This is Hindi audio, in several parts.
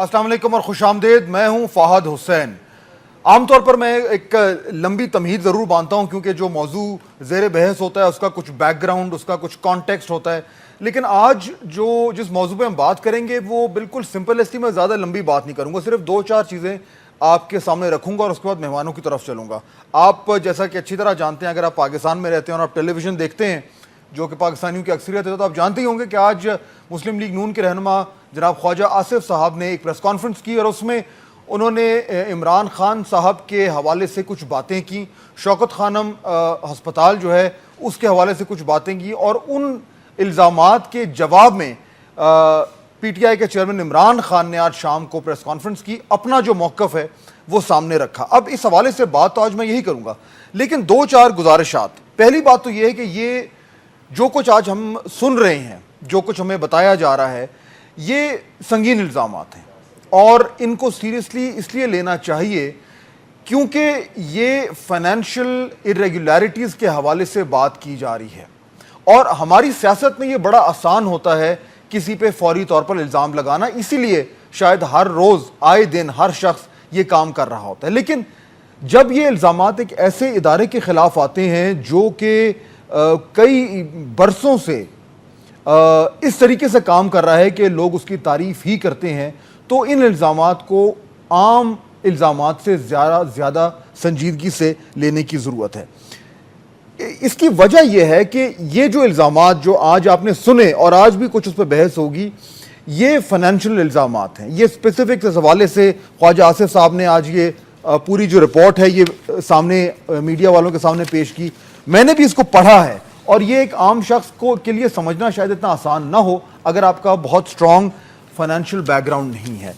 अस्सलाम वालेकुम और खुशामदीद। मैं हूं फ़ाहद हुसैन। आमतौर पर मैं एक लंबी तमहीद ज़रूर बांधता हूं क्योंकि जो मौजू ज़ेर बहस होता है उसका कुछ बैकग्राउंड, उसका कुछ कॉन्टेक्स्ट होता है। लेकिन आज जो जिस मौजू पर हम बात करेंगे वो बिल्कुल सिंपल है, इसलिए मैं ज़्यादा लंबी बात नहीं करूँगा। सिर्फ 2-4 चीज़ें आपके सामने रखूँगा और उसके बाद मेहमानों की तरफ चलूँगा। आप जैसा कि अच्छी तरह जानते हैं, अगर आप पाकिस्तान में रहते हैं और आप टेलीविज़न देखते हैं जो कि पाकिस्तानियों की अक्सरियत है, तो आप जानते ही होंगे कि आज मुस्लिम लीग नून के रहनुमा जनाब ख्वाजा आसिफ साहब ने एक प्रेस कॉन्फ्रेंस की और उसमें उन्होंने इमरान खान साहब के हवाले से कुछ बातें की, शौकत खानम हस्पताल जो है उसके हवाले से कुछ बातें की और उन इल्ज़ामात के जवाब में पीटीआई के चेयरमैन इमरान खान ने आज शाम को प्रेस कॉन्फ्रेंस की, अपना जो मौक़िफ़ है वो सामने रखा। अब इस हवाले से बात तो आज मैं यही करूँगा, लेकिन 2-4 गुजारिशात। पहली बात तो ये है कि ये जो कुछ आज हम सुन रहे हैं, जो कुछ हमें बताया जा रहा है, ये संगीन इल्ज़ामात हैं और इनको सीरियसली इसलिए लेना चाहिए क्योंकि ये फाइनेंशियल इरेगुलरिटीज़ के हवाले से बात की जा रही है। और हमारी सियासत में ये बड़ा आसान होता है किसी पे फौरी तौर पर इल्ज़ाम लगाना, इसीलिए शायद हर रोज़ आए दिन हर शख्स ये काम कर रहा होता है। लेकिन जब ये इल्ज़ामात एक ऐसे इदारे के ख़िलाफ़ आते हैं जो कि कई बरसों से इस तरीके से काम कर रहा है कि लोग उसकी तारीफ़ ही करते हैं, तो इन इल्ज़ामात को आम इल्ज़ामात से ज़्यादा संजीदगी से लेने की ज़रूरत है। इसकी वजह यह है कि ये जो इल्ज़ामात जो आज आपने सुने और आज भी कुछ उस पर बहस होगी, ये फाइनेंशियल इल्ज़ामात हैं। ये स्पेसिफिक इस हवाले से ख्वाजा आसिफ साहब ने आज ये पूरी जो रिपोर्ट है ये सामने मीडिया वालों के सामने पेश की। मैंने भी इसको पढ़ा है और ये एक आम शख्स को के लिए समझना शायद इतना आसान ना हो अगर आपका बहुत स्ट्रॉन्ग फाइनेंशियल बैकग्राउंड नहीं है।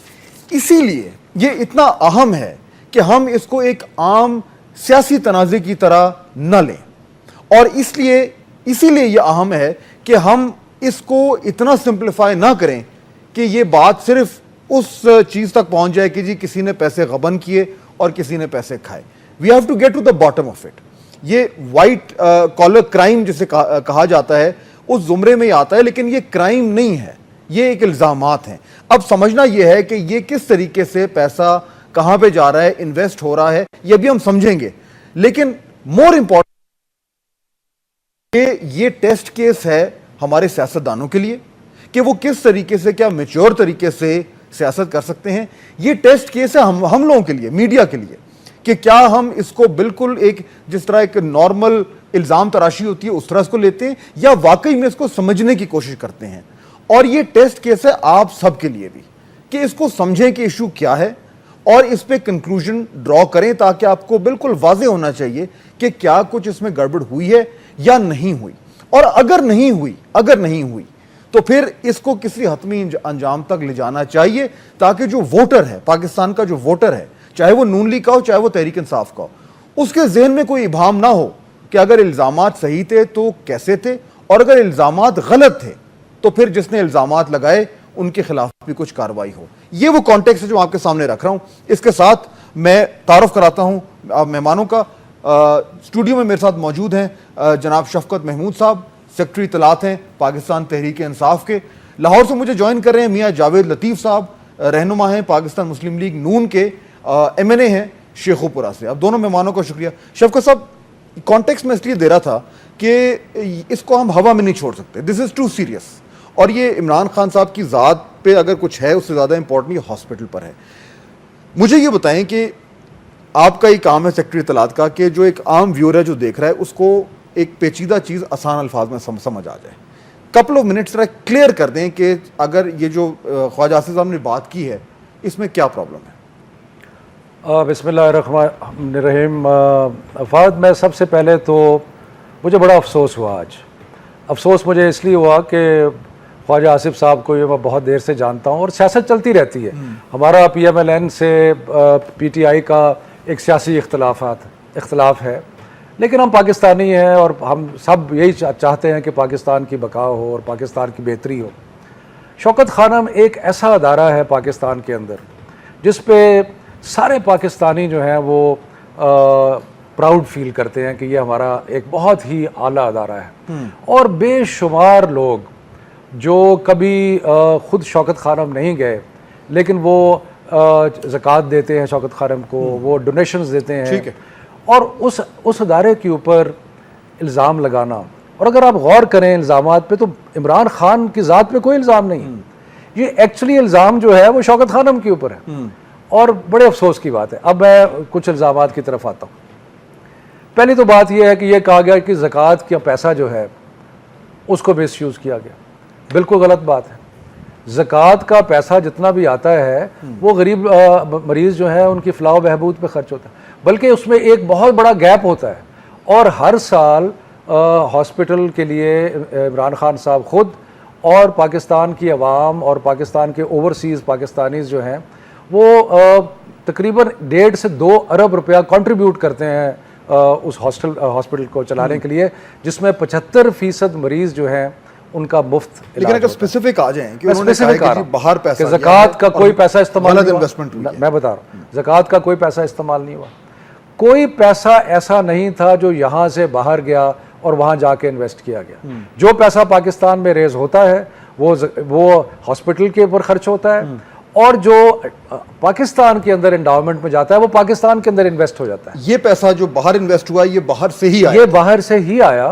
इसीलिए ये इतना अहम है कि हम इसको एक आम सियासी तनाज़े की तरह न लें और इसीलिए ये अहम है कि हम इसको इतना सिंप्लीफाई ना करें कि ये बात सिर्फ उस चीज़ तक पहुंच जाए कि जी किसी ने पैसे गबन किए और किसी ने पैसे खाए। We have to get to the bottom of it. ये वाइट कॉलर क्राइम जिसे कहा जाता है उस जुमरे में ही आता है, लेकिन ये क्राइम नहीं है, ये एक इल्ज़ामात हैं। अब समझना ये है कि ये किस तरीके से पैसा कहाँ पे जा रहा है, इन्वेस्ट हो रहा है, ये भी हम समझेंगे। लेकिन मोर इम्पोर्टेंट ये टेस्ट केस है हमारे सियासतदानों के लिए कि वो किस तरीके से, क्या मैच्योर तरीके से सियासत कर सकते हैं। ये टेस्ट केस है हम लोगों के लिए, मीडिया के लिए, कि क्या हम इसको बिल्कुल एक जिस तरह एक नॉर्मल इल्ज़ाम तराशी होती है उस तरह इसको लेते हैं या वाकई में इसको समझने की कोशिश करते हैं। और ये टेस्ट केस है आप सब के लिए भी कि इसको समझें कि इशू क्या है और इस पे कंक्लूजन ड्रॉ करें ताकि आपको बिल्कुल वाज़ेह होना चाहिए कि क्या कुछ इसमें गड़बड़ हुई है या नहीं हुई। और अगर नहीं हुई तो फिर इसको किसी हतमी अंजाम तक ले जाना चाहिए ताकि जो वोटर है, पाकिस्तान का जो वोटर है, चाहे वो नून लीग का हो चाहे वो तहरीक इंसाफ का हो, उसके जहन में कोई इबाहम ना हो कि अगर इल्ज़ामात सही थे तो कैसे थे और अगर इल्ज़ामात गलत थे तो फिर जिसने इल्ज़ामात लगाए उनके खिलाफ भी कुछ कार्रवाई हो। ये वो कॉन्टेक्स्ट है जो आपके सामने रख रहा हूं। इसके साथ मैं तारुफ कराता हूं मेहमानों का। स्टूडियो में मेरे साथ मौजूद हैं जनाब शफकत महमूद साहब, सेक्रेटरी इत्तलात हैं पाकिस्तान तहरीक इंसाफ के। लाहौर से मुझे ज्वाइन कर रहे हैं मियाँ जावेद लतीफ़ साहब, रहनुमा हैं पाकिस्तान मुस्लिम लीग नून के, MNA हैं शेखुपुरा से। अब दोनों मेहमानों का शुक्रिया। शफकत साहब, कॉन्टेक्स्ट में इसलिए दे रहा था कि इसको हम हवा में नहीं छोड़ सकते, दिस इज़ टू सीरियस। और ये इमरान खान साहब की ज़ात पे अगर कुछ है उससे ज़्यादा इंपॉर्टेंट ये हॉस्पिटल पर है। मुझे ये बताएं कि आपका ही काम है सेक्रेटरी इत्तलात का कि जो एक आम व्यूअर है जो देख रहा है उसको एक पेचीदा चीज़ आसान अल्फाज में समझ आ जाए। कपल ऑफ मिनट्स तरह क्लियर कर दें कि अगर ये जो ख्वाजा आसिफ साहब ने बात की है इसमें क्या प्रॉब्लम है। बिस्मिल्लाहिर्रहमानिर्रहीम। फ़ाहद, मैं सबसे पहले तो मुझे बड़ा अफसोस हुआ आज। अफसोस मुझे इसलिए हुआ कि ख्वाजा आसिफ साहब को ये मैं बहुत देर से जानता हूँ और सियासत चलती रहती है। हमारा PMLN से PTI का एक सियासी इख्तलाफ है, लेकिन हम पाकिस्तानी हैं और हम सब यही चाहते हैं कि पाकिस्तान की बका हो और पाकिस्तान की बेहतरी हो। शौकत खानम एक ऐसा अदारा है पाकिस्तान के अंदर जिस पे सारे पाकिस्तानी जो हैं वो प्राउड फील करते हैं कि ये हमारा एक बहुत ही आला अदारा है। और बेशुमार लोग जो कभी ख़ुद शौकत खानम नहीं गए लेकिन वो ज़कात देते हैं शौकत खानम को, वो डोनेशंस देते हैं। ठीक है। और उस अदारे के ऊपर इल्ज़ाम लगाना, और अगर आप गौर करें इल्ज़ामात पे, तो इमरान खान की ज़ात पे कोई इल्ज़ाम नहीं है। ये एक्चुअली इल्ज़ाम जो है वो शौकत खानम के ऊपर है, और बड़े अफसोस की बात है। अब मैं कुछ इल्ज़ामात की तरफ आता हूँ। पहली तो बात यह है कि यह कहा गया कि ज़कात का पैसा जो है उसको मिसयूज़ किया गया। बिल्कुल गलत बात है। ज़कात का पैसा जितना भी आता है वो गरीब मरीज़ जो है उनकी फ़लाह बहबूद पे खर्च होता है, बल्कि उसमें एक बहुत बड़ा गैप होता है। और हर साल हॉस्पिटल के लिए इमरान खान साहब ख़ुद और पाकिस्तान की अवाम और पाकिस्तान के ओवरसीज़ पाकिस्तानीज़ जो हैं वो तकरीबन 1.5 से 2 अरब रुपया कंट्रीब्यूट करते हैं उस हॉस्पिटल को चलाने के लिए, जिसमें 75% मरीज़ जो हैं उनका मुफ्त। लेकिन अगर स्पेसिफिक आ जाएं कि उन्होंने स्पेसिफिक कहा कि बाहर पैसा ज़कात का कोई पैसा इस्तेमाल नहीं हुआ, इन्वेस्टमेंट हुई है। मैं बता रहा हूँ, ज़कात का कोई पैसा इस्तेमाल नहीं हुआ। कोई पैसा ऐसा नहीं था जो यहाँ से बाहर गया और वहाँ जाके इन्वेस्ट किया गया। जो पैसा पाकिस्तान में रेज होता है वो हॉस्पिटल के ऊपर खर्च होता है, और जो पाकिस्तान के अंदर एंडाउमेंट में जाता है वो पाकिस्तान के अंदर इन्वेस्ट हो जाता है। ये पैसा जो बाहर इन्वेस्ट हुआ ये बाहर से ही आया, ये बाहर से ही आया।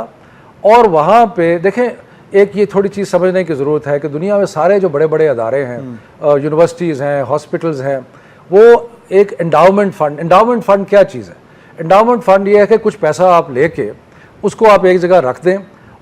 और वहाँ पे देखें, एक ये थोड़ी चीज़ समझने की ज़रूरत है कि दुनिया में सारे जो बड़े बड़े अदारे हैं, यूनिवर्सिटीज़ हैं, हॉस्पिटल्स हैं, वो एक एंडाउमेंट फ़ंड क्या चीज़ है? एंडाउमेंट फ़ंड ये है कि कुछ पैसा आप लेके उसको आप एक जगह रख दें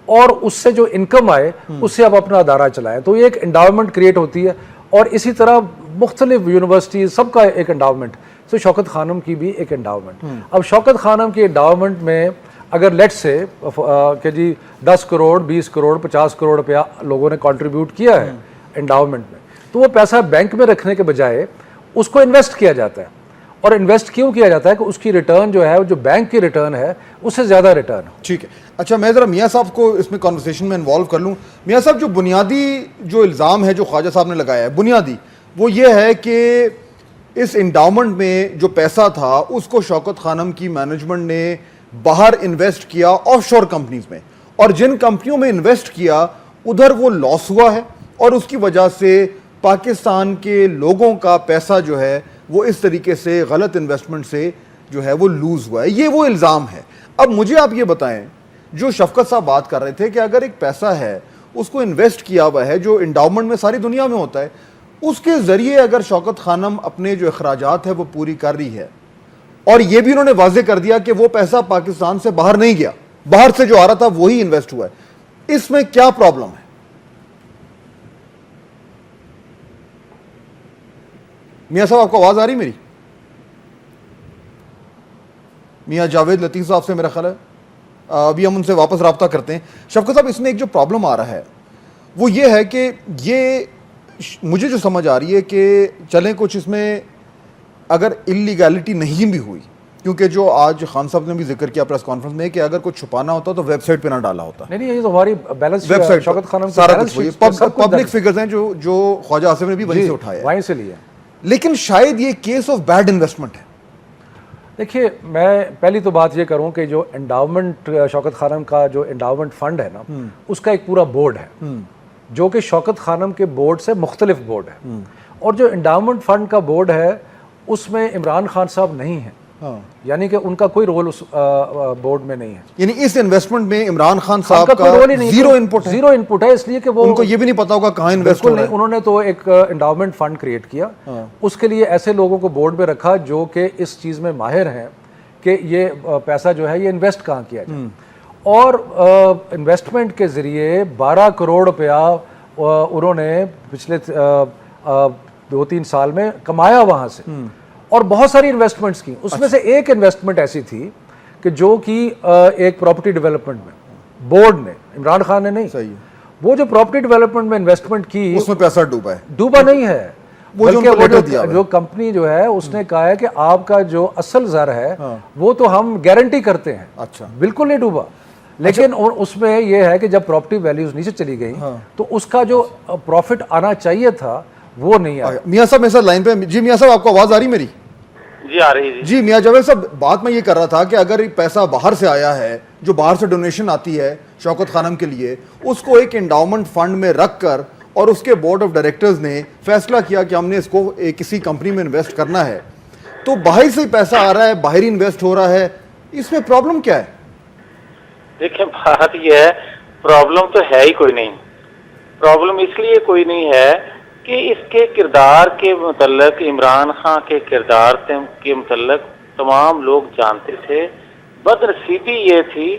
और उससे जो इनकम आए उससे आप अपना अदारा चलाएं, तो ये एक एंडाउमेंट क्रिएट होती है। और इसी तरह मुख्तलिफ यूनिवर्सिटीज़ सबका एक एंडाउमेंट, तो शौकत खानम की भी एक एंडाउमेंट। अब शौकत खानम की एंडाउमेंट में अगर लेट्स से कि जी 10 करोड़ 20 करोड़ 50 करोड़ रुपया लोगों ने कंट्रीब्यूट किया है एंडाउमेंट में, तो वो पैसा बैंक में रखने के बजाय उसको इन्वेस्ट किया जाता है। और इन्वेस्ट क्यों किया जाता है कि उसकी रिटर्न जो है, जो बैंक की रिटर्न है, उससे ज़्यादा रिटर्न हो। ठीक है। अच्छा, मैं ज़रा मियाँ साहब को इसमें कॉन्वर्सेशन में इन्वॉल्व कर लूँ। मियाँ साहब, जो बुनियादी जो इल्ज़ाम है जो ख्वाजा साहब ने लगाया है, बुनियादी वो ये है कि इस इंडाउमेंट में जो पैसा था उसको शौकत खानम की मैनेजमेंट ने बाहर इन्वेस्ट किया ऑफशोर कंपनीज में, और जिन कंपनियों में इन्वेस्ट किया उधर वो लॉस हुआ है, और उसकी वजह से पाकिस्तान के लोगों का पैसा जो है वो इस तरीके से गलत इन्वेस्टमेंट से जो है वो लूज हुआ है। ये वो इल्ज़ाम है। अब मुझे आप ये बताएं, जो शफकत साहब बात कर रहे थे कि अगर एक पैसा है उसको इन्वेस्ट किया हुआ है जो इंडाउमेंट में सारी दुनिया में होता है, उसके ज़रिए अगर शौकत खानम अपने जो अखराजात है वो पूरी कर रही है, और ये भी उन्होंने वाजे कर दिया कि वो पैसा पाकिस्तान से बाहर नहीं गया, बाहर से जो आ रहा था वही इन्वेस्ट हुआ है, इसमें क्या प्रॉब्लम है? मियाँ साहब, आपको आवाज आ रही मेरी? मियाँ जावेद लतीफ़ साहब से मेरा ख्याल है, अभी हम उनसे वापस रब्ता करते हैं। शफकत साहब, इसमें एक जो प्रॉब्लम आ रहा है वो ये है कि ये मुझे जो समझ आ रही है कि चलें कुछ इसमें अगर इलीगैलिटी नहीं भी हुई, क्योंकि जो आज खान साहब ने भी जिक्र किया प्रेस कॉन्फ्रेंस में कि अगर कुछ छुपाना होता तो वेबसाइट पे ना डाला होता। नहीं, ये तो हमारी बैलेंस वेबसाइट शौकत खानम सारा कुछ पब्लिक फिगर्स हैं जो ख्वाजा आसिफ ने भी वहीं से उठाया, वहीं से लिया। लेकिन शायद ये केस ऑफ बैड इन्वेस्टमेंट है। देखिए, मैं पहली तो बात ये करूं कि जो एंडाउमेंट शौकत खानम का जो एंडाउमेंट फंड है ना, उसका एक पूरा बोर्ड है जो कि शौकत खानम के बोर्ड से मुख्तलिफ बोर्ड है। और जो एंडाउमेंट फंड का बोर्ड है उसमें इमरान खान साहब नहीं है, यानी कि उनका कोई रोल उस बोर्ड में नहीं है। यानी इस इन्वेस्टमेंट में इमरान खान साहब का कोई रोल ही नहीं, जीरो इनपुट है। जीरो इनपुट है, इसलिए कि वो उनको ये भी नहीं पता होगा कहाँ इन्वेस्ट हो रहा है। उन्होंने तो एक एंडाउमेंट फंड क्रिएट किया, उसके लिए ऐसे लोगों को बोर्ड में रखा जो कि इस चीज़ में माहिर हैं कि ये पैसा जो है ये इन्वेस्ट कहाँ किया जाए। और इन्वेस्टमेंट के ज़रिए 12 करोड़ रुपया उन्होंने पिछले 2-3 साल में कमाया वहाँ से, और बहुत सारी इन्वेस्टमेंट्स की। उसमें से एक इन्वेस्टमेंट ऐसी थी कि जो कि एक प्रॉपर्टी डेवलपमेंट में बोर्ड ने, इमरान खान ने नहीं, सही है, वो जो प्रॉपर्टी डेवलपमेंट में इन्वेस्टमेंट की उसमें पैसा डूबा है। डूबा नहीं है, वो जो कंपनी जो है उसने कहा है कि आपका जो असल ज़र है वो तो हम गारंटी करते हैं। अच्छा, बिल्कुल नहीं डूबा, लेकिन उसमें यह है कि जब प्रॉपर्टी वैल्यूज नीचे चली गई तो उसका जो प्रॉफिट आना चाहिए था वो नहीं आया। मियाँ साहब मेरे साथ लाइन पे। जी मियाँ साहब, आपको आवाज आ रही मेरी? जी आ रही है। जी मियाँ जावेद साहब, बात मैं ये कर रहा था कि अगर पैसा बाहर से आया है, जो बाहर से डोनेशन आती है शौकत खानम के लिए, उसको एक एंडाउमेंट फंड में रख कर और उसके बोर्ड ऑफ डायरेक्टर्स ने फैसला किया कि हमने इसको किसी कंपनी में इन्वेस्ट करना है, तो बाहर से ही पैसा आ रहा है, बाहर इन्वेस्ट हो रहा है, इसमें प्रॉब्लम क्या है? देखिए, बात यह है, प्रॉब्लम तो है ही कोई नहीं। प्रॉब्लम इसलिए कोई नहीं है कि इसके किरदार के मुतल्लक, इमरान खान के किरदार के मुतल्लक तमाम लोग जानते थे। बदनसीबी ये थी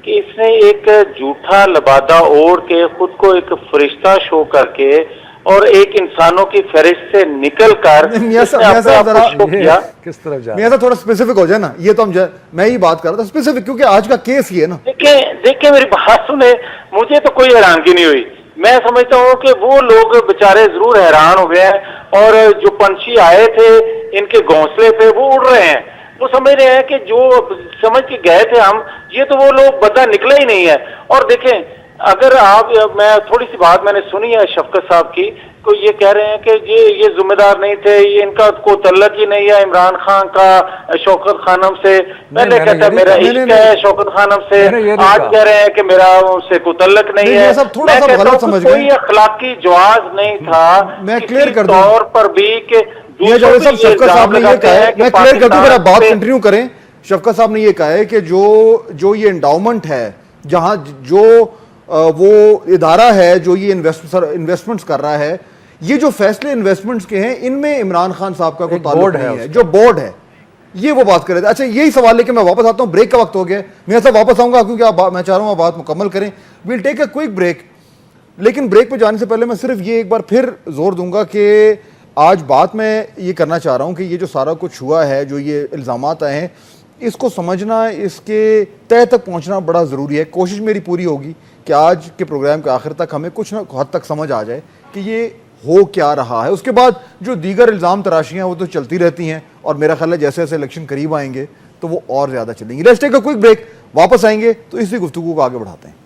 कि इसने एक झूठा लबादा ओढ़ के खुद को एक फरिश्ता शो करके और एक इंसानों की फहरिस्त से निकल कर मियां साहब जरा किस तरफ जा, मियां साहब थोड़ा स्पेसिफिक हो जाए ना, ये तो मैं ही बात कर रहा था स्पेसिफिक, क्योंकि आज का केस ही है ना। देखिए मेरी बात सुने, मुझे तो कोई हैरानगी नहीं हुई। मैं समझता हूँ कि वो लोग बेचारे जरूर हैरान हो गए हैं और जो पंछी आए थे इनके घोंसले पे वो उड़ रहे हैं। वो समझ रहे हैं कि जो समझ के गए थे हम, ये तो वो लोग बंदा निकला ही नहीं है। और देखें, अगर आप, मैं थोड़ी सी बात मैंने सुनी है शफकत साहब की, तो ये कह रहे हैं कि ये जिम्मेदार नहीं थे, ये इनका को तल्लक ही नहीं है इमरान खान का शौकत खानम से। पहले कहता मेरा इश्क है शौकत खानम से, आज कह रहे हैं कि मेरा उससे को तल्लक नहीं है। थोड़ा सा गलत समझ गए, कोई अखलाकी जवाज नहीं था। मैं क्लियर कर दूं तौर पर भी कि शफकत साहब ने ये कहा है, मैं क्लियर कर दूं, अगर आप बात कंटिन्यू करें। शफकत साहब ने ये कहा है कि जो ये एंडाउमेंट है, जहां जो वो इदारा है जो ये इन्वेस्टमेंट्स कर रहा है, ये जो फैसले इन्वेस्टमेंट्स के हैं इनमें इमरान खान साहब का कोई ताल्लुक नहीं है, जो बोर्ड है, ये वो बात कर रहे थे। अच्छा, यही सवाल लेके मैं वापस आता हूं, ब्रेक का वक्त हो गया, मैं ऐसा वापस आऊंगा क्योंकि मैं चाह रहा हूं आप बात मुकम्मल करें। Will take a quick break, लेकिन ब्रेक पे जाने से पहले मैं सिर्फ ये एक बार फिर जोर दूंगा कि आज बात मैं ये करना चाह रहा हूं कि ये जो सारा कुछ हुआ है, जो ये इल्ज़ामात आए हैं, इसको समझना, इसके तह तक पहुंचना बड़ा ज़रूरी है। कोशिश मेरी पूरी होगी कि आज के प्रोग्राम के आखिर तक हमें कुछ ना हद तक समझ आ जाए कि ये हो क्या रहा है। उसके बाद जो दीगर इल्ज़ाम तराशियाँ वो तो चलती रहती हैं, और मेरा ख्याल है जैसे जैसे इलेक्शन करीब आएंगे तो वो और ज़्यादा चलेंगी। Let's take a quick break, वापस आएंगे तो इसी गुफ्तगू को आगे बढ़ाते हैं।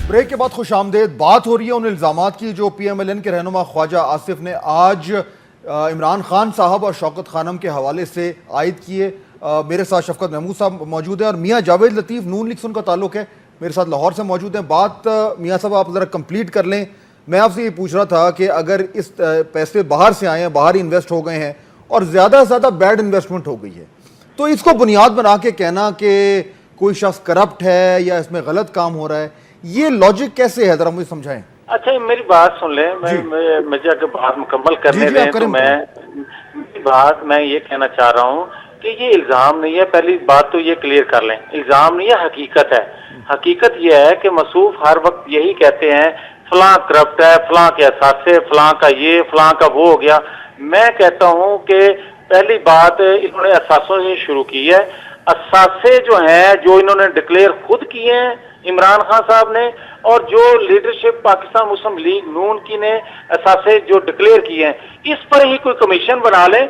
ब्रेक के बाद खुश आमदेद। बात हो रही है उन इल्ज़ामात की जो PMLN के रहनुमा ख्वाजा आसिफ ने आज इमरान खान साहब और शौकत खानम के हवाले से आयद किए। मेरे साथ शफकत महमूद साहब मौजूद हैं और मियाँ जावेद लतीफ़, नून लीग से उनका ताल्लुक है, मेरे साथ लाहौर से मौजूद हैं। बात मियाँ साहब आप ज़रा कंप्लीट कर लें। मैं आपसे ये पूछ रहा था कि अगर इस पैसे बाहर से आए हैं, बाहर इन्वेस्ट हो गए हैं और ज़्यादा से ज़्यादा बैड इन्वेस्टमेंट हो गई है, तो इसको बुनियाद बना के कहना कि कोई शख्स करप्ट है या इसमें गलत काम हो रहा है, ये लॉजिक कैसे है, जरा मुझे समझाएं। अच्छा, मेरी बात सुन लें, मुझे अगर बात मुकम्मल करने दें तो मैं ये कहना चाह रहा हूँ कि ये इल्ज़ाम नहीं है। पहली बात तो ये क्लियर कर लें, इल्ज़ाम नहीं है, हकीकत है। हकीकत ये है कि मसूफ हर वक्त यही कहते हैं फलां करप्ट है, फलां के असासे, फलां का ये, फलां का वो हो गया। मैं कहता हूँ कि पहली बात इन्होंने असासों से शुरू की है। असासे जो हैं, जो इन्होंने डिक्लेयर खुद किए हैं इमरान खान साहब ने, और जो लीडरशिप पाकिस्तान मुस्लिम लीग नून की ने असासे जो डिक्लेयर किए हैं, इस पर ही कोई कमीशन बना लें,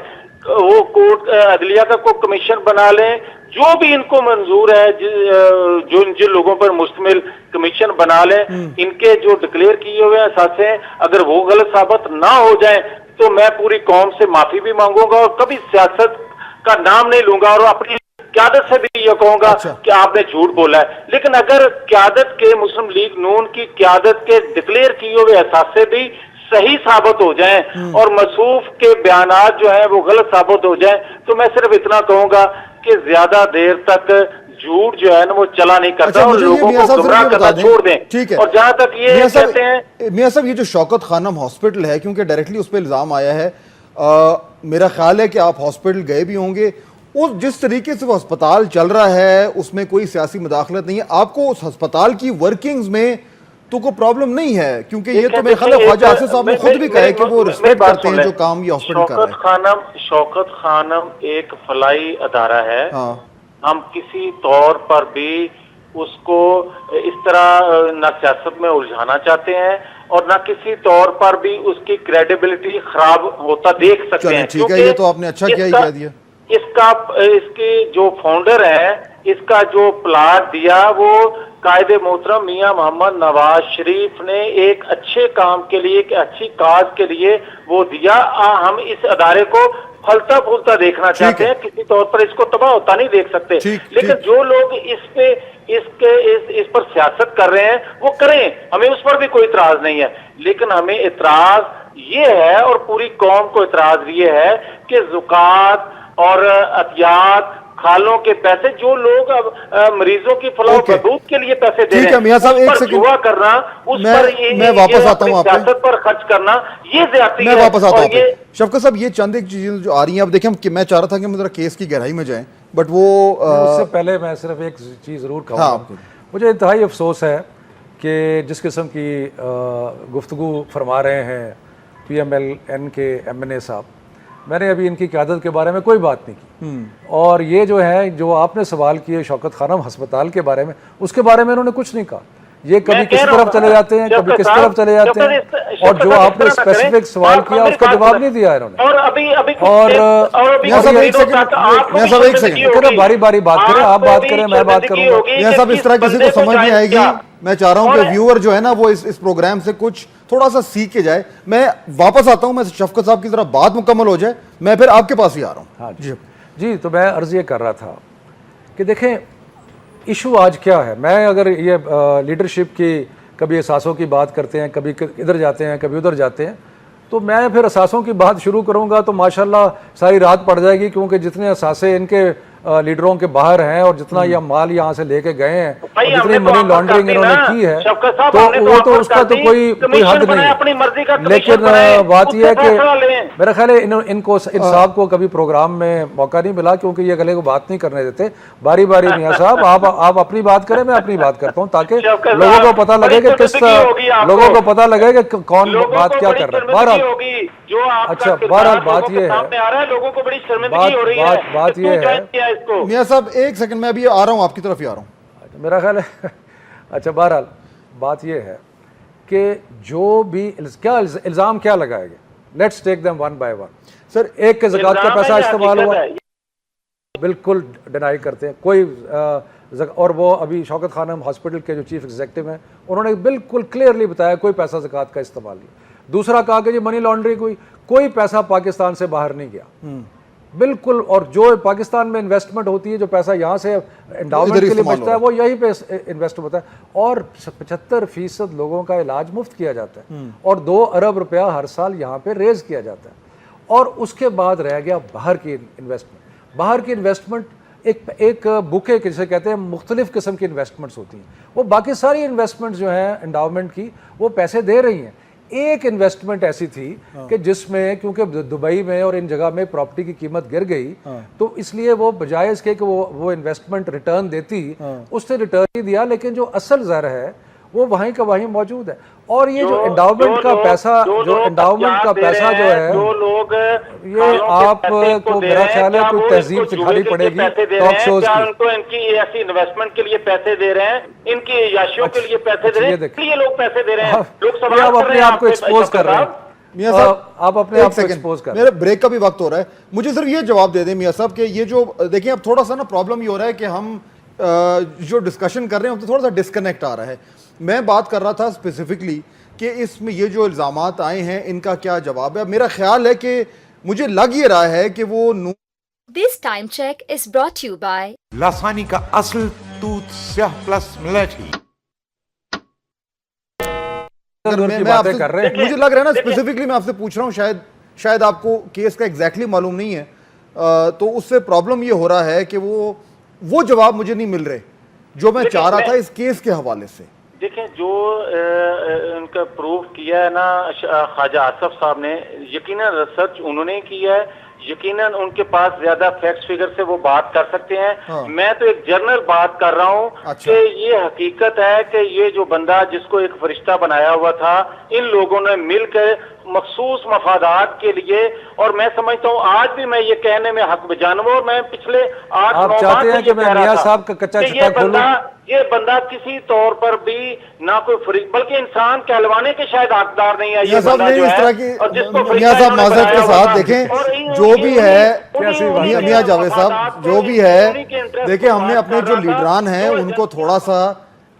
वो कोर्ट अदलिया का कोई कमीशन बना लें, जो भी इनको मंजूर है, जो जिन लोगों पर मुश्तमिल कमीशन बना लें। इनके जो डिक्लेयर किए हुए असासे, अगर वो गलत साबित ना हो जाए तो मैं पूरी कौम से माफी भी मांगूंगा और कभी सियासत का नाम नहीं लूंगा और अपनी क्यादत से भी ये कहूंगा कि आपने झूठ बोला है। लेकिन अगर क्यादत के, मुस्लिम लीग नून की क्यादत के डिक्लेयर किए हुए असासे भी सही साबित हो जाएं और मसूफ के बयानात जो हैं वो गलत साबित हो जाएं, तो मैं सिर्फ इतना कहूंगा कि ज्यादा देर तक झूठ जो है ना वो चला नहीं करता। और लोगों को गुमराह करना छोड़ दें। ठीक है। और जहां तक ये कहते हैं, मियां साहब, ये जो शौकत खानम हॉस्पिटल है, क्योंकि डायरेक्टली उस पर इल्जाम आया है, मेरा ख्याल है कि आप हॉस्पिटल गए भी होंगे, उस जिस तरीके से वो अस्पताल चल रहा है उसमें कोई सियासी मुदाखलत नहीं है। आपको उस अस्पताल की वर्किंग्स में तो कोई प्रॉब्लम नहीं है, क्योंकि ये तो मेरे ख्याल है ख्वाजा आसिफ साहब ने खुद भी कहा है कि वो रिस्पेक्ट करते हैं जो काम ये हॉस्पिटल कर रहे हैं। शौकत खानम एक फलाई अदारा है। हाँ। हम किसी तौर पर भी उसको इस तरह न सियासत में उलझाना चाहते हैं और न किसी तौर पर भी उसकी क्रेडिबिलिटी खराब होता देख सकते हैं। ठीक है, ये तो आपने अच्छा किया ही कह दिया। इसके जो फाउंडर है, इसका जो प्लाट दिया वो कायदे मोहतरम मियां मोहम्मद नवाज शरीफ ने एक अच्छे काम के लिए, एक अच्छी काज के लिए वो दिया। हम इस अदारे को फलता फूलता देखना चाहते हैं, किसी तौर पर इसको तबाह होता नहीं देख सकते। लेकिन जो लोग इस पर सियासत कर रहे हैं वो करें, हमें उस पर भी कोई इतराज नहीं है। लेकिन हमें इतराज ये है और पूरी कौम को इतराज ये है कि ज़ुकात और अतियात खालों के पैसे जो लोग अब मरीजों की फलाह बहबूद के लिए पैसे दे रहे हैं, मियां साहब एक सेकंड जुआ करना, उस पर मैं वापस आता हूं आपके सियासत पर खर्च करना, ये ज्यादती मैं है। वापस आता हूं शफकत साहब, ये चंद एक चीजें जो आ रही हैं, अब देखिए मैं चाह रहा था कि हम जरा केस की गहराई में जाएं, बट वो उससे पहले मैं सिर्फ एक चीज़ ज़रूर कहूँगा। मुझे इंतहाई अफसोस है कि जिस किस्म की गुफ्तगू फरमा रहे हैं PMLN के MNA साहब, मैंने अभी इनकी क़यादत के बारे में कोई बात नहीं की। और ये जो है, जो आपने सवाल किए शौकत खानम अस्पताल के बारे में, उसके बारे में उन्होंने कुछ नहीं कहा। ये कभी किस तरफ चले जाते हैं, कभी किस तरफ चले जाते हैं, और जो आपने स्पेसिफिक सवाल किया उसका जवाब नहीं दिया इन्होंने। और बारी बारी बात करें, आप बात करें, मैं बात करूंगा। यह सब इस तरह किसी को समझ नहीं आएगी। मैं चाह रहा हूं कि व्यूअर जो है ना वो इस प्रोग्राम से कुछ थोड़ा सा सीख के जाए। मैं वापस आता हूं, मैं शफकत साहब की तरह बात मुकम्मल हो जाए, मैं फिर आपके पास ही आ रहा हूं। हाँ जी, तो मैं अर्ज ये कर रहा था कि देखें इशू आज क्या है। मैं अगर ये लीडरशिप की कभी असासों की बात करते हैं, कभी इधर जाते हैं, कभी उधर जाते हैं, तो मैं फिर असासों की बात शुरू करूंगा तो माशाल्लाह सारी रात पड़ जाएगी, क्योंकि जितने असासे इनके लीडरों के बाहर हैं और जितना यह माल यहाँ से लेके गए हैं और जितनी मनी लॉन्ड्रिंग इन्होंने की है, तो वो तो उसका तो कोई हद नहीं है। लेकिन बात यह है कि मेरा ख्याल है इनको इन साहब को कभी प्रोग्राम में मौका नहीं मिला, क्योंकि ये गले को बात नहीं करने देते। बारी बारी मियां साहब आप अपनी बात करें, मैं अपनी बात करता हूँ, ताकि लोगों को पता लगे कि किस लोगों को पता लगे कि कौन बात क्या कर रहा है। बहरहाल अच्छा, बहरहाल बात यह है, लोगों को बड़ी शर्मिंदगी हो रही है। बात यह है मियां साहब, एक सेकंड में अभी आ रहा हूं, आपकी तरफ ही आ रहा हूं। मेरा ख्याल है अच्छा, बहरहाल बात यह है कि जो भी क्या इल्ज़ाम क्या लगाएंगे, let's take them one by one. Sir, एक के ज़कात का पैसा इस्तेमाल हुआ, बिल्कुल डिनाई करते हैं कोई और वो अभी शौकत खानम हॉस्पिटल के जो चीफ एग्जीक्यूटिव हैं, उन्होंने बिल्कुल क्लियरली बताया कोई पैसा ज़कात का इस्तेमाल नहीं। दूसरा कहा कि जी मनी लॉन्ड्रिंग हुई, कोई पैसा पाकिस्तान से बाहर नहीं गया बिल्कुल। और जो पाकिस्तान में इन्वेस्टमेंट होती है, जो पैसा यहाँ से एंडाउमेंट के लिए बचता है, वो यहीं पे इन्वेस्ट होता है। और 75% लोगों का इलाज मुफ्त किया जाता है और 2 अरब रुपया हर साल यहाँ पे रेज किया जाता है। और उसके बाद रह गया बाहर की इन्वेस्टमेंट। बाहर की इन्वेस्टमेंट एक बुके जिसे कहते हैं, मुख्तलिफ किस्म की इन्वेस्टमेंट्स होती हैं। वो बाकी सारी इन्वेस्टमेंट जो हैं एंडाउमेंट की, वो पैसे दे रही हैं। एक इन्वेस्टमेंट ऐसी थी कि जिसमें क्योंकि दुबई में और इन जगह में प्रॉपर्टी की कीमत गिर गई, तो इसलिए वो बजाय इसके कि वो इन्वेस्टमेंट रिटर्न देती, उसने रिटर्न ही दिया, लेकिन जो असल ज़र है वो वहीं का वहीं मौजूद है। और ये जो एंडाउमेंट का पैसा जो है, जो लोग ये आपको मेरा ख्याल है कोई तहजीब सिखानी पड़ेगी टॉक शोज की। उनको इनकी ऐसी इन्वेस्टमेंट के लिए पैसे दे रहे हैं, इनकी याशियों के लिए पैसे दे रहे हैं, ये लोग पैसे दे रहे हैं। लोग सवाल अपने आप को एक्सपोज कर रहे हैं। मियां साहब, आप अपने आप को एक्सपोज कर, मेरे ब्रेक का भी वक्त हो रहा है। मुझे सिर्फ ये जवाब दे दें मियां साहब कि ये जो देखिए, अब थोड़ा सा ना प्रॉब्लम ये हो रहा है कि हम जो डिस्कशन कर रहे हैं तो थोड़ा सा डिस्कनेक्ट आ रहा है। मैं बात कर रहा था स्पेसिफिकली कि इसमें ये जो इल्ज़ामात आए हैं इनका क्या जवाब है। मेरा ख्याल है कि मुझे लग ये रहा है कि वो this time check is brought you by Lasani का असल दूध स्याह प्लस मिलेठी। मुझे लग रहा है ना, स्पेसिफिकली मैं आपसे पूछ रहा हूँ, शायद आपको केस का एग्जैक्टली मालूम नहीं है, तो उससे प्रॉब्लम ये हो रहा है कि वो जवाब मुझे नहीं मिल रहे जो मैं चाह रहा था इस केस के हवाले से। देखें, जो उनका प्रूव किया है ना ख्वाजा आसिफ साहब ने, यकीनन रिसर्च उन्होंने किया है, यकीनन उनके पास ज्यादा फैक्ट्स फिगर से वो बात कर सकते हैं। हाँ। मैं तो एक जनरल बात कर रहा हूँ। अच्छा। कि ये हकीकत है कि ये जो बंदा जिसको एक फरिश्ता बनाया हुआ था, इन लोगों ने मिलकर मखसूस मफादात के लिए, और मैं समझता हूँ आज भी मैं ये कहने में हक बजानूं, और मैं पिछले 8-9 माह से ये कह रहा था कि ये बंदा किसी तौर पर भी ना कोई फरीक बल्कि इंसान कहलवाने के शायद हकदार नहीं है। ये बंदा जो है, और जिसको मियां साहब माजरत के साथ देखें, जो भी है मियां जावेद साहब, जो भी है, देखिए हमने अपने जो लीडरान हैं उनको थोड़ा सा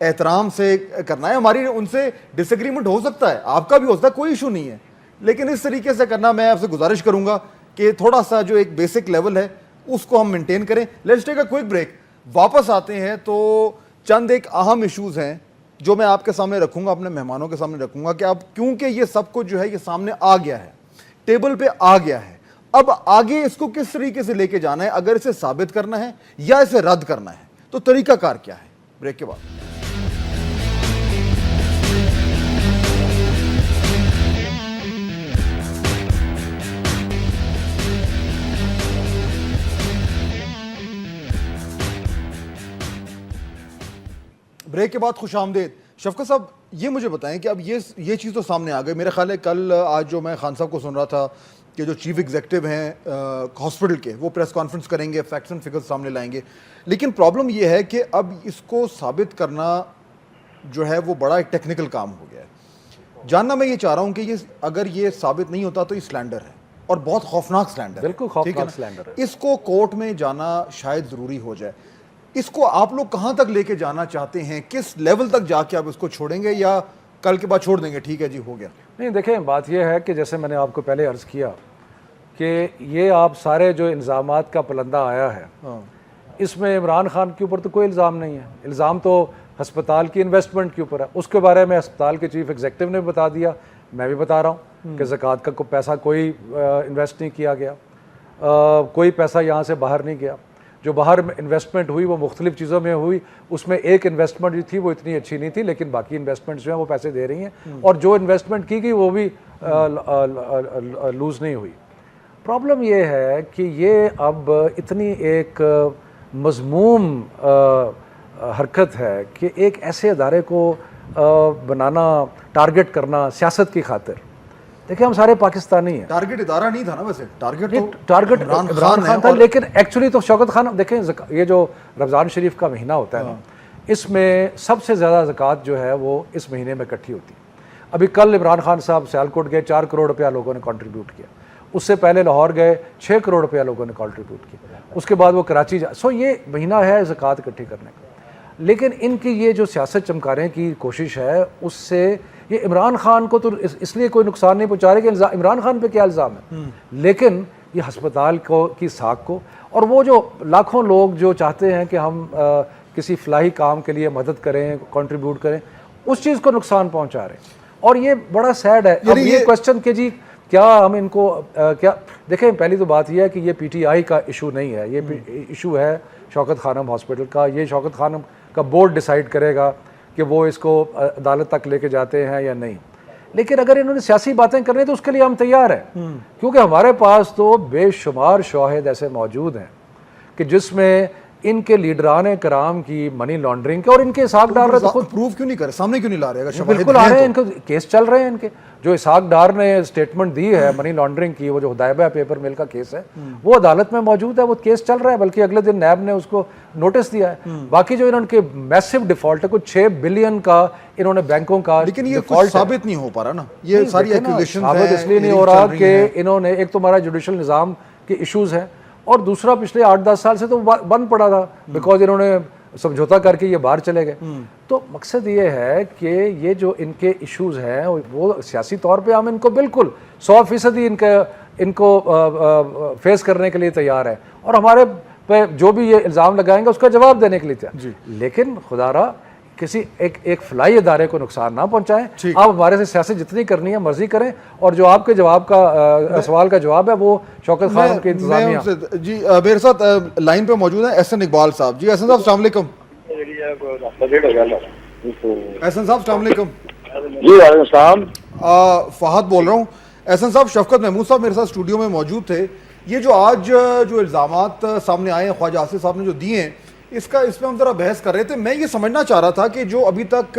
एहतराम से करना है। हमारी उनसे डिसएग्रीमेंट हो सकता है, आपका भी हो सकता है, कोई इशू नहीं है, लेकिन इस तरीके से करना, मैं आपसे गुजारिश करूंगा कि थोड़ा सा जो एक बेसिक लेवल है उसको हम मेंटेन करें। Let's take a quick break, वापस आते हैं तो चंद एक अहम इश्यूज हैं जो मैं आपके सामने रखूंगा, अपने मेहमानों के सामने रखूंगा कि अब क्योंकि ये सब कुछ जो है ये सामने आ गया है, टेबल पे आ गया है, अब आगे इसको किस तरीके से लेके जाना है, अगर इसे साबित करना है या इसे रद्द करना है तो तरीकाकार क्या है। ब्रेक के बाद खुशामदीद। शफकत साहब, ये मुझे बताएं कि अब ये चीज़ तो सामने आ गई, मेरा ख्याल है कल आज जो मैं खान साहब को सुन रहा था कि जो चीफ एग्जीक्यूटिव हैं हॉस्पिटल के, वो प्रेस कॉन्फ्रेंस करेंगे, फैक्ट्स एंड फिगर्स सामने लाएंगे, लेकिन प्रॉब्लम ये है कि अब इसको साबित करना जो है वो बड़ा एक टेक्निकल काम हो गया है। जानना मैं ये चाह रहा हूँ कि ये अगर ये साबित नहीं होता तो ये स्लैंडर है और बहुत खौफनाक स्लैंडर है, बिल्कुल खौफनाक स्लैंडर है। इसको कोर्ट में जाना शायद ज़रूरी हो जाए। इसको आप लोग कहाँ तक लेके जाना चाहते हैं, किस लेवल तक जाके आप इसको छोड़ेंगे या कल के बाद छोड़ देंगे, ठीक है जी हो गया? नहीं, देखें, बात यह है कि जैसे मैंने आपको पहले अर्ज़ किया कि ये आप सारे जो इल्ज़ामात का पलंदा आया है, इसमें इमरान खान के ऊपर तो कोई इल्ज़ाम नहीं है। इल्ज़ाम तो हस्पताल की इन्वेस्टमेंट के ऊपर है। उसके बारे में अस्पताल के चीफ एग्जीक्यूटिव ने बता दिया, मैं भी बता रहा हूँ कि ज़कात का पैसा कोई इन्वेस्ट नहीं किया गया, कोई पैसा यहाँ से बाहर नहीं गया। जो बाहर इन्वेस्टमेंट हुई वो मुख्तलिफ चीज़ों में हुई, उसमें एक इन्वेस्टमेंट जो थी वो इतनी अच्छी नहीं थी, लेकिन बाकी इन्वेस्टमेंट जो है वो पैसे दे रही हैं, और जो इन्वेस्टमेंट की गई वो भी लूज़ नहीं हुई। प्रॉब्लम ये है कि ये अब इतनी एक मज़मूम हरकत है कि एक ऐसे अदारे को बनाना, टारगेट करना सियासत की खातिर। देखिए, हम सारे पाकिस्तानी हैं। टारगेट इदारा नहीं था ना, वैसे टारगेट इमरान खान था, लेकिन एक्चुअली तो शौकत खान, देखें ये जो रमज़ान शरीफ का महीना होता है ना, इसमें सबसे ज़्यादा ज़कात जो है वो इस महीने में इकट्ठी होती है। अभी कल इमरान खान साहब सियालकोट गए, 4 करोड़ रुपया लोगों ने कंट्रीब्यूट किया। उससे पहले लाहौर गए, 6 करोड़ रुपया लोगों ने कंट्रीब्यूट किया। उसके बाद वो कराची सो ये महीना है ज़कात इकट्ठी करने का। लेकिन इनकी ये जो सियासत चमकाने की कोशिश है, उससे ये इमरान खान को तो इसलिए कोई नुकसान नहीं पहुंचा रहे कि इमरान खान पे क्या इल्ज़ाम है, लेकिन ये हस्पताल को की साख को, और वो जो लाखों लोग जो चाहते हैं कि हम किसी फलाही काम के लिए मदद करें, कंट्रीब्यूट करें, उस चीज़ को नुकसान पहुंचा रहे हैं। और ये बड़ा सैड है। अब ये क्वेश्चन कि जी क्या हम इनको क्या, देखें, पहली तो बात यह है कि ये PTI का इशू नहीं है, ये इशू है शौकत खानम हॉस्पिटल का। ये शौकत खानम का बोर्ड डिसाइड करेगा कि वो इसको अदालत तक लेके जाते हैं या नहीं। लेकिन अगर इन्होंने सियासी बातें करनी तो उसके लिए हम तैयार हैं, क्योंकि हमारे पास तो बेशुमार शवाहिद ऐसे मौजूद हैं कि जिसमें इनके लीडरान कराम की मनी लॉन्ड्रिंग के, और इनके इसाक डार ने तो खुद प्रूफ क्यों नहीं करे, सामने क्यों नहीं ला रहे? बिल्कुल आ रहे हैं, इनको केस चल रहे हैं। इनके जो इसाक डार ने स्टेटमेंट दी है मनी लॉन्ड्रिंग की, वो जो हुदैबिया पेपर मिल का केस है, वो अदालत में मौजूद है, वो केस चल रहा है, बल्कि अगले दिन नैब ने उसको नोटिस दिया है। बाकी जो इन्होंने मैसिव डिफॉल्ट है, कुछ 6 बिलियन का इन्होंने बैंकों का, लेकिन ये कुछ साबित नहीं हो पा रहा ना, ये सारी एक्यूजेशंस हैं। साबित इसलिए नहीं हो रहा कि इन्होंने, एक तो हमारा जुडिशल निज़ाम के इशूज़ हैं, और दूसरा पिछले 8-10 साल से तो बंद पड़ा था, बिकॉज इन्होंने समझौता करके ये बाहर चले गए। तो मकसद ये है कि ये जो इनके इश्यूज हैं वो सियासी तौर पे हम इनको बिल्कुल 100% इनको फेस करने के लिए तैयार है, और हमारे पे जो भी ये इल्ज़ाम लगाएंगे उसका जवाब देने के लिए तैयार। लेकिन खुदारा किसी एक फलाई अदारे को नुकसान ना पहुंचाएं। आप हमारे से सियासत जितनी करनी है मर्जी करें, और जो आपके जवाब का सवाल का जवाब है वो शौकत खान के इंतजामिया। जी मेरे साथ लाइन पे मौजूद है एहसन इकबाल साहब। जी एहसन साहब, अस्सलाम वालेकुम। एहसन साहब, अस्सलाम वालेकुम। जी वालेकुम सलाम। फहद बोल रहा हूँ। एहसन साहब, शफकत महमूद साहब मेरे साथ स्टूडियो में मौजूद थे। ये जो आज जो इल्ज़ामात सामने आए हैं ख्वाजा आसिफ साहब ने जो दिए हैं, इस पर हम जरा बहस कर रहे थे। मैं ये समझना चाह रहा था कि जो अभी तक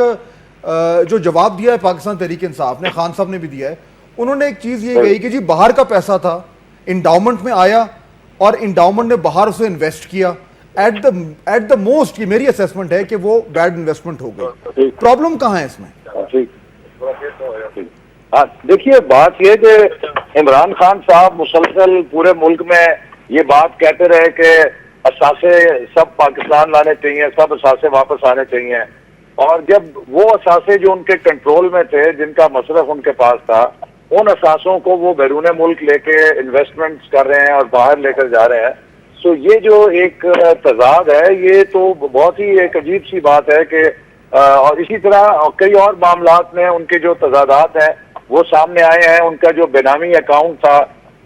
जो जवाब दिया है पाकिस्तान तहरीक इंसाफ ने, खान साहब ने भी दिया है, उन्होंने एक चीज़ ये कही कि जी बाहर का पैसा था, इंडाउमेंट में आया और इंडाउमेंट ने बाहर उसे इन्वेस्ट किया। एट द मोस्ट, ये मेरी असेसमेंट है कि वो बैड इन्वेस्टमेंट हो गई। प्रॉब्लम कहाँ है इसमें? देखिए, बात यह कि इमरान खान साहब मुसलसल पूरे मुल्क में ये बात कहते रहे कि असासे सब पाकिस्तान लाने चाहिए, सब असासे वापस आने चाहिए। और जब वो असासे जो उनके कंट्रोल में थे, जिनका मसरफ उनके पास था, उन असासों को वो बैरून मुल्क लेके इन्वेस्टमेंट्स कर रहे हैं और बाहर लेकर जा रहे हैं। सो ये जो एक तजाद है, ये तो बहुत ही एक अजीब सी बात है कि और इसी तरह कई और मामलात में उनके जो तजादात हैं वो सामने आए हैं। उनका जो बेनामी अकाउंट था,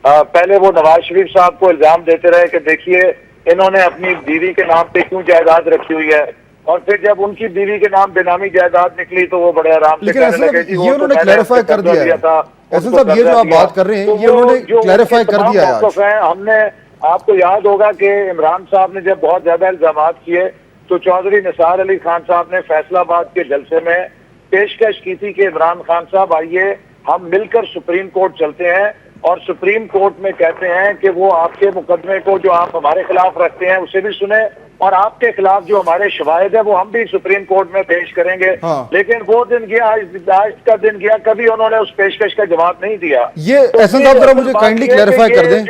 पहले वो नवाज शरीफ साहब को इल्जाम देते रहे कि देखिए इन्होंने अपनी बीवी के नाम पे क्यों जायदाद रखी हुई है, और फिर जब उनकी बीवी के नाम बेनामी जायदाद निकली तो वो बड़े आराम से कहने लगे जी ये उन्होंने क्लैरिफाई कर दिया था। ऐसा साहब, ये जो आप बात कर रहे हैं ये उन्होंने क्लैरिफाई कर दिया है। हमने, आपको याद होगा कि इमरान साहब ने जब बहुत ज्यादा इल्जामात किए तो चौधरी निसार अली खान साहब ने फैसलाबाद के जलसे में पेशकश की थी कि इमरान खान साहब आइए हम मिलकर सुप्रीम कोर्ट चलते हैं और सुप्रीम कोर्ट में कहते हैं कि वो आपके मुकदमे को जो आप हमारे खिलाफ रखते हैं उसे भी सुने, और आपके खिलाफ जो हमारे शवाहिद है वो हम भी सुप्रीम कोर्ट में पेश करेंगे। हाँ। लेकिन वो दिन गया, आज का दिन गया, कभी उन्होंने उस पेशकश का जवाब नहीं दिया। ये एहसन साहब जरा मुझे काइंडली क्लैरिफाई कर दें,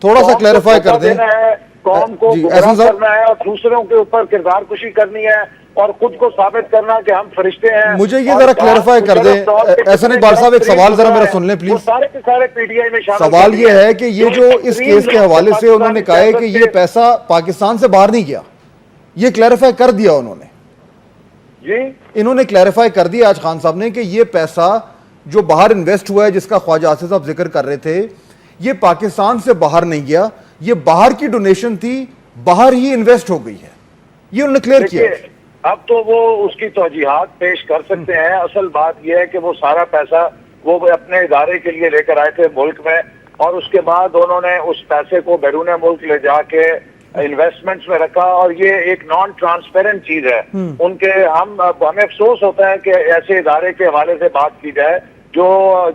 थोड़ा सा क्लैरिफाई कर दें। कौम को गुमराह करना है और दूसरों के ऊपर किरदार कुशी करनी है और खुद को साबित करना कि हम फरिश्ते हैं। मुझे ये जरा क्लैरिफाई कर दें एहसन इकबाल साहब, एक सवाल जरा मेरा सुन लें प्लीज। सारे के सारे पीटीआई में सवाल ये है कि ये जो इस केस के हवाले से उन्होंने कहा है कि ये पैसा पाकिस्तान से बाहर नहीं गया, ये क्लैरिफाई कर दिया उन्होंने जी, इन्होंने क्लैरिफाई कर दिया आज खान साहब ने कि ये पैसा जो बाहर इन्वेस्ट हुआ है, जिसका ख्वाजा आसिफ साहब जिक्र कर रहे थे, ये पाकिस्तान से बाहर नहीं गया, ये बाहर की डोनेशन थी, बाहर ही इन्वेस्ट हो गई है, ये उन्होंने क्लियर किया। अब तो वो उसकी तौजीहात पेश कर सकते हैं। असल बात यह है कि वो सारा पैसा वो अपने इदारे के लिए लेकर आए थे मुल्क में, और उसके बाद उन्होंने उस पैसे को बैरून मुल्क ले जाके इन्वेस्टमेंट्स में रखा, और ये एक नॉन ट्रांसपेरेंट चीज है उनके। हमें अफसोस होता है कि ऐसे इदारे के हवाले से बात की जाए जो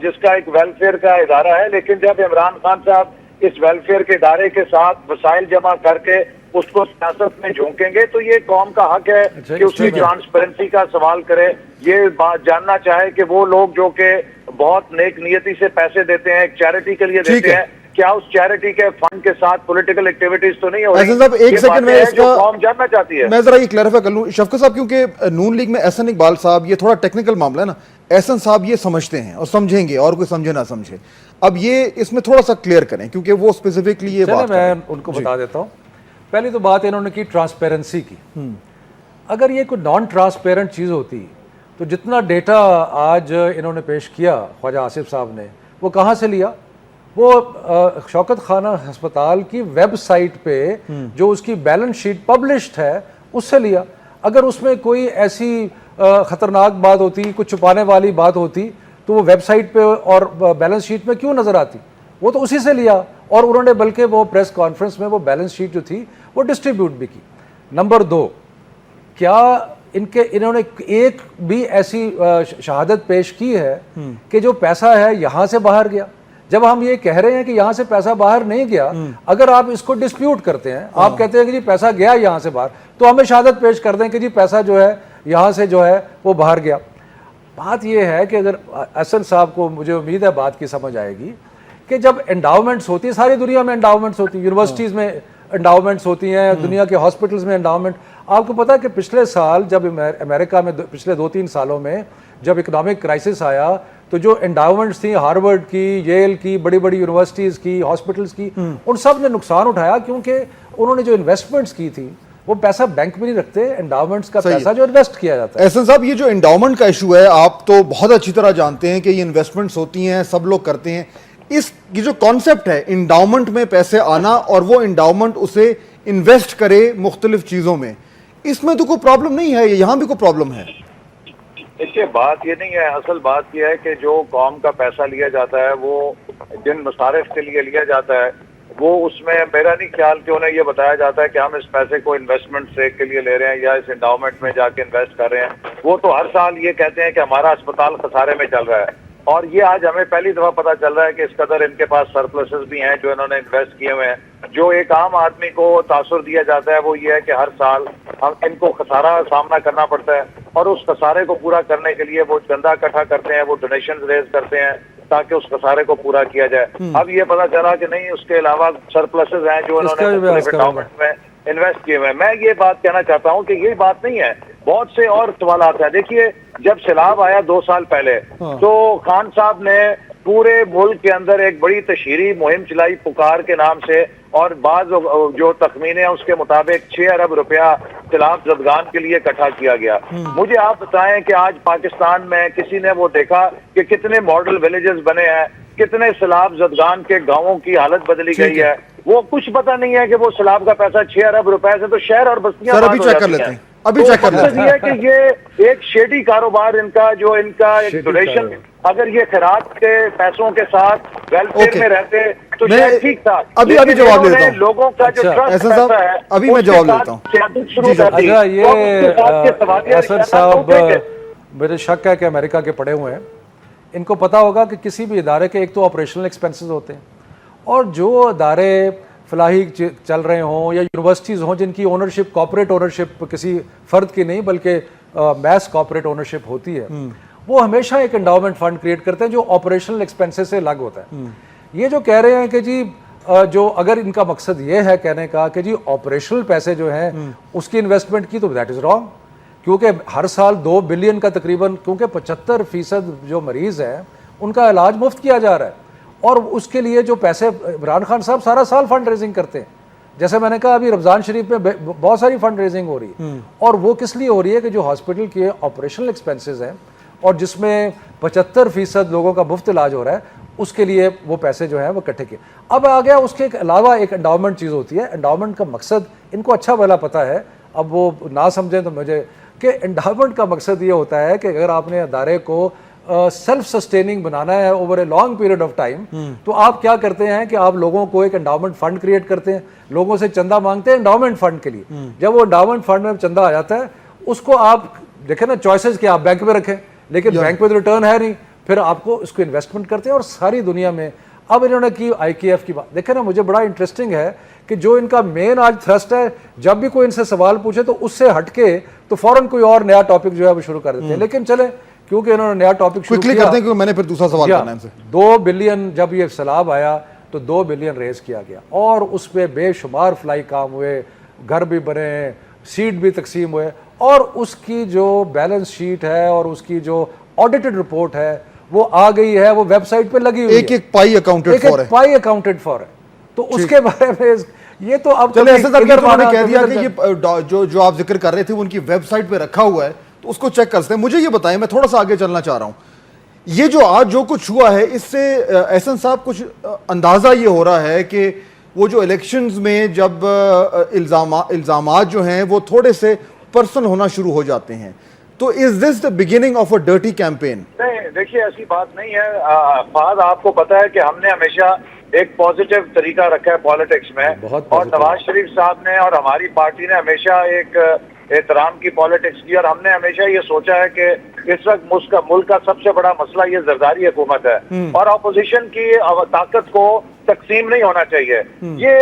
जिसका एक वेलफेयर का इदारा है, लेकिन जब इमरान खान साहब इस वेलफेयर के इदारे के साथ वसाइल जमा करके उसको सियासत में झोंकेंगे तो ये कौम का हक है कि उसकी ट्रांसपेरेंसी का सवाल करे। ये बात जानना चाहे कि वो लोग जो कि बहुत नेक नियति से पैसे देते हैं, एक चैरिटी के लिए देते हैं, क्या उस चैरिटी के फंड के साथ पॉलिटिकल एक्टिविटीज तो नहीं हो रही? साहब एक सेकंड में इसका कौम जानना चाहती है। मैं जरा ये क्लैरिफाई कर लूं शफकत साहब, क्योंकि नून लीग में एहसन इकबाल साहब, ये थोड़ा टेक्निकल मामला है ना, एहसन साहब ये समझते हैं और समझेंगे, और कोई समझे ना समझे। अब ये इसमें थोड़ा सा क्लियर करें क्योंकि वो स्पेसिफिकली ये बात मैं उनको बता देता हूँ। पहली तो बात इन्होंने की ट्रांसपेरेंसी की। अगर ये कोई नॉन ट्रांसपेरेंट चीज़ होती तो जितना डेटा आज इन्होंने पेश किया ख्वाजा आसिफ साहब ने, वो कहाँ से लिया? वो शौकत खाना अस्पताल की वेबसाइट पे जो उसकी बैलेंस शीट पब्लिश्ड है उससे लिया। अगर उसमें कोई ऐसी खतरनाक बात होती, कुछ छुपाने वाली बात होती तो वो वेबसाइट पे और बैलेंस शीट में क्यों नजर आती? वो तो उसी से लिया, और उन्होंने बल्कि वो प्रेस कॉन्फ्रेंस में वो बैलेंस शीट जो थी वो डिस्ट्रीब्यूट भी की। नंबर 2, क्या इन्होंने एक भी ऐसी शहादत पेश की है कि जो पैसा है यहां से बाहर गया? जब हम ये कह रहे हैं कि यहां से पैसा बाहर नहीं गया, अगर आप इसको डिस्प्यूट करते हैं, आप कहते हैं कि जी पैसा गया यहां से बाहर, तो हमें शहादत पेश कर दें कि जी पैसा जो है यहां से जो है वो बाहर गया। बात यह है कि अगर अहसन साहब को, मुझे उम्मीद है बात की समझ आएगी कि जब एंडाउमेंट्स होती है, सारी दुनिया में एंडाउमेंट्स होती है, यूनिवर्सिटीज़ में एंडाउमेंट्स होती हैं, दुनिया के हॉस्पिटल्स में एंडाउमेंट। आपको पता है कि पिछले साल जब अमेरिका में पिछले 2-3 सालों में जब इकोनॉमिक क्राइसिस आया तो जो एंडाउमेंट्स थी हार्वर्ड की, येल की, बड़ी बड़ी यूनिवर्सिटीज़ की, हॉस्पिटल्स की, उन सब ने नुकसान उठाया क्योंकि उन्होंने जो इन्वेस्टमेंट्स की थी वो पैसा बैंक में नहीं रखते, एंडाउमेंट्स का पैसा जो इन्वेस्ट किया जाता है। एहसन साहब, ये जो एंडाउमेंट का इशू है आप तो बहुत अच्छी तरह जानते हैं कि ये इन्वेस्टमेंट्स होती हैं, सब लोग करते हैं। ये जो कॉन्सेप्ट है एंडाउमेंट में पैसे आना और वो एंडाउमेंट उसे इन्वेस्ट करे मुख्तलिफ चीजों में, इसमें तो कोई प्रॉब्लम नहीं है, यहाँ भी कोई प्रॉब्लम है? देखिए, बात ये नहीं है, असल बात ये है कि जो कौम का पैसा लिया जाता है वो जिन मसारिफ के लिए लिया जाता है वो उसमें मेरा नहीं ख्याल कि उन्हें ये बताया जाता है कि हम इस पैसे को इन्वेस्टमेंट से के लिए ले रहे हैं या इस एंडाउमेंट में जाके इन्वेस्ट कर रहे हैं। वो तो हर साल ये कहते हैं कि हमारा अस्पताल खसारे में चल रहा है, और ये आज हमें पहली दफा पता चल रहा है कि इस कदर इनके पास सरप्लसेस भी हैं जो इन्होंने इन्वेस्ट किए हुए हैं। जो एक आम आदमी को तासुर दिया जाता है वो ये है कि हर साल हम इनको खसारा सामना करना पड़ता है, और उस खसारे को पूरा करने के लिए वो चंदा इकट्ठा करते हैं, वो डोनेशन रेज करते हैं ताकि उस खसारे को पूरा किया जाए। अब ये पता चला कि नहीं, उसके अलावा सरप्लसेस हैं जो इन्होंने एंडाउमेंट में इन्वेस्ट किए हुए हैं। मैं ये बात कहना चाहता हूँ कि ये बात नहीं है, बहुत से और सवाल आते हैं। देखिए, जब सैलाब आया 2 साल पहले, तो खान साहब ने पूरे मुल्क के अंदर एक बड़ी तशहीरी मुहिम चलाई पुकार के नाम से, और बाज जो तखमीने हैं उसके मुताबिक 6 अरब रुपया सैलाब जदगान के लिए इकट्ठा किया गया। मुझे आप बताएं कि आज पाकिस्तान में किसी ने वो देखा कि कितने मॉडल विलेजेस बने हैं, कितने सैलाब जदगान के गांवों की हालत बदली गई है? वो कुछ पता नहीं है कि वो सैलाब का पैसा 6 अरब रुपए से तो शहर और बस्तियां सर अभी चेक कर लेते हैं, अभी चेक कर लेते हैं। ये कि ये एक शेडी कारोबार इनका, जो इनका एक डोनेशन, अगर ये खैरात के पैसों के साथ वेलफेयर में रहते तो शायद ठीक था। अभी जवाब देता हूँ लोगों का जो ट्रस्ट पैसा है, अभी मैं जवाब देता हूँ। अच्छा, ये असद साहब, मेरे शक है कि अमेरिका के पढ़े हुए हैं, इनको पता होगा कि किसी भी इदारे के एक तो ऑपरेशनल एक्सपेंसेस होते हैं, और जो इदारे फलाही चल रहे हों या यूनिवर्सिटीज़ हों जिनकी ओनरशिप, कॉर्पोरेट ओनरशिप किसी फ़र्द की नहीं बल्कि मैस कॉर्पोरेट ओनरशिप होती है, वो हमेशा एक एंडाउमेंट फंड क्रिएट करते हैं जो ऑपरेशनल एक्सपेंसेस से अलग होता है। ये जो कह रहे हैं कि जी जो अगर इनका मकसद ये है कहने का कि जी ऑपरेशनल पैसे जो हैं उसकी इन्वेस्टमेंट की, तो दैट इज़ रॉन्ग, क्योंकि हर साल 2 बिलियन का तकरीबन, क्योंकि 75% जो मरीज़ हैं उनका इलाज मुफ्त किया जा रहा है, और उसके लिए जो पैसे इमरान खान साहब सारा साल फंड रेजिंग करते हैं। जैसे मैंने कहा, अभी रमज़ान शरीफ में बहुत सारी फंड रेजिंग हो रही है, और वो किस लिए हो रही है कि जो हॉस्पिटल के ऑपरेशनल एक्सपेंसेस हैं और जिसमें 75% लोगों का मुफ्त इलाज हो रहा है, उसके लिए वो पैसे जो हैं वो इकट्ठे किए। अब आ गया उसके अलावा एक एंडाउमेंट चीज़ होती है। एंडाउमेंट का मकसद इनको अच्छा भला पता है, अब वो ना समझें तो मुझे, कि एंडाउमेंट का मकसद ये होता है कि अगर आपने अदारे को सेल्फ सस्टेनिंग बनाना है over a long period of time, तो आप क्या करते हैं कि आप लोगों को एक एंडाउमेंट फंड क्रिएट करते हैं, लोगों से चंदा मांगते हैं एंडाउमेंट फंड के लिए। जब वो एंडाउमेंट फंड में चंदा आ जाता है, उसको आप देखें ना, चॉइसेस कि आप बैंक में रखें, लेकिन बैंक में तो रिटर्न है नहीं, फिर आपको उसको इन्वेस्टमेंट करते हैं। और सारी दुनिया में अब इन्होंने की IKF की बात, देखें ना, मुझे बड़ा इंटरेस्टिंग है कि जो इनका मेन आज थ्रस्ट है, जब भी कोई इनसे सवाल पूछे तो उससे हटके तो फौरन कोई और नया टॉपिक जो है वो शुरू कर देते हैं। लेकिन चले, क्योंकि इन्होंने नया टॉपिक शुरू किया, करते हैं, क्योंकि मैंने फिर दूसरा सवाल करना है इनसे। 2 बिलियन जब ये सैलाब आया तो 2 बिलियन रेज किया गया, और उस पर बेशुमार फ्लाई काम हुए, घर भी बने, सीट भी तकसीम हुए, और उसकी जो बैलेंस शीट है और उसकी जो ऑडिटेड रिपोर्ट है वो आ गई है, वो वेबसाइट पे लगी हुई है। एक पाई अकाउंटेड फॉर है, पाई अकाउंटेड फॉर है। तो उसके बारे में ये तो अब चले, ऐसे तब उन्होंने कह दिया कि ये जो आप जिक्र कर रहे थे वो उनकी वेबसाइट पे रखा हुआ है, तो उसको चेक कर सकते हैं। मुझे ये बताएं, मैं थोड़ा सा आगे चलना चाह रहा हूं, ये जो आज जो कुछ हुआ है इससे एहसन साहब कुछ अंदाजा ये हो रहा है कि वो जो इलेक्शंस में जब इल्जामात जो हैं वो थोड़े से पर्सनल होना शुरू हो जाते हैं, तो is this the beginning of a dirty campaign? नहीं, देखिए ऐसी बात नहीं है फाद, आपको पता है कि हमने हमेशा एक पॉजिटिव तरीका रखा है पॉलिटिक्स में, और नवाज शरीफ साहब ने और हमारी पार्टी ने हमेशा एक एहतराम की पॉलिटिक्स की, और हमने हमेशा ये सोचा है कि इस वक्त मुल्क का सबसे बड़ा मसला ये जरदारी हुकूमत है, और अपोजिशन की ताकत को तकसीम नहीं होना चाहिए। ये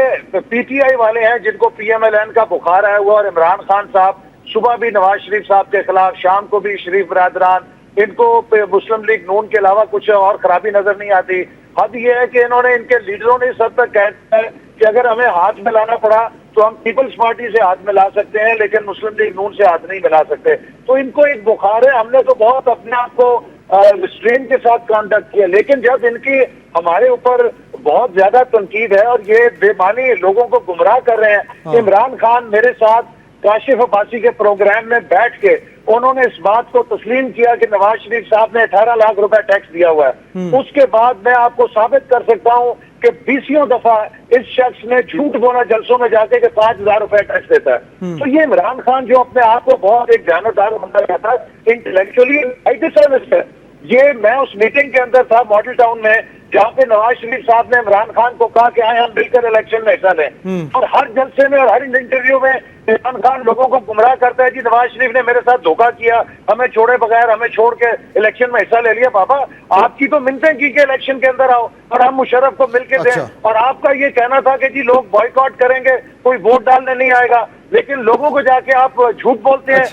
PTI वाले हैं जिनको PMLN का बुखार आया हुआ, और इमरान खान साहब सुबह भी नवाज शरीफ साहब के खिलाफ, शाम को भी शरीफ बरादरान, इनको मुस्लिम लीग नून के अलावा कुछ और खराबी नजर नहीं आती। हद यह है कि इन्होंने, इनके लीडरों ने इस हद तक कहते हैं कि अगर हमें हाथ मिलाना पड़ा तो हम पीपल्स पार्टी से हाथ मिला सकते हैं, लेकिन मुस्लिम लीग नून से हाथ नहीं मिला सकते। तो इनको एक बुखार है। हमने तो बहुत अपने आप को रिस्ट्रेन के साथ कंडक्ट किया, लेकिन जब इनकी हमारे ऊपर बहुत ज्यादा तनकीद है और ये बेमानी लोगों को गुमराह कर रहे हैं। इमरान खान मेरे साथ काशिफ अब्बासी के प्रोग्राम में बैठ के उन्होंने इस बात को तस्लीम किया कि नवाज शरीफ साहब ने 18 लाख रुपए टैक्स दिया हुआ है। उसके बाद मैं आपको साबित कर सकता हूं कि 20 दफा इस शख्स ने झूठ बोला जलसों में जाके कि 5,000 रुपए टैक्स देता है। तो ये इमरान खान जो अपने आप को बहुत एक जानदार बंदा कहता है, इंटेलेक्चुअली डिसऑनेस्ट है। ये मैं उस मीटिंग के अंदर था मॉडल टाउन में, जहाँ पे नवाज शरीफ साहब ने इमरान खान को कहा कि आए हम मिलकर इलेक्शन में हिस्सा लें, और हर जलसे में और हर इंटरव्यू में इमरान खान लोगों को गुमराह करता है कि नवाज शरीफ ने मेरे साथ धोखा किया, हमें छोड़े बगैर हमें छोड़ के इलेक्शन में हिस्सा ले लिया। बाबा, आपकी तो मिन्नतें की कि इलेक्शन के अंदर आओ और हम मुशर्रफ को मिलकर दें, और आपका ये कहना था कि जी लोग बॉयकॉट करेंगे, कोई वोट डालने नहीं आएगा, लेकिन लोगों को जाके आप झूठ बोलते हैं।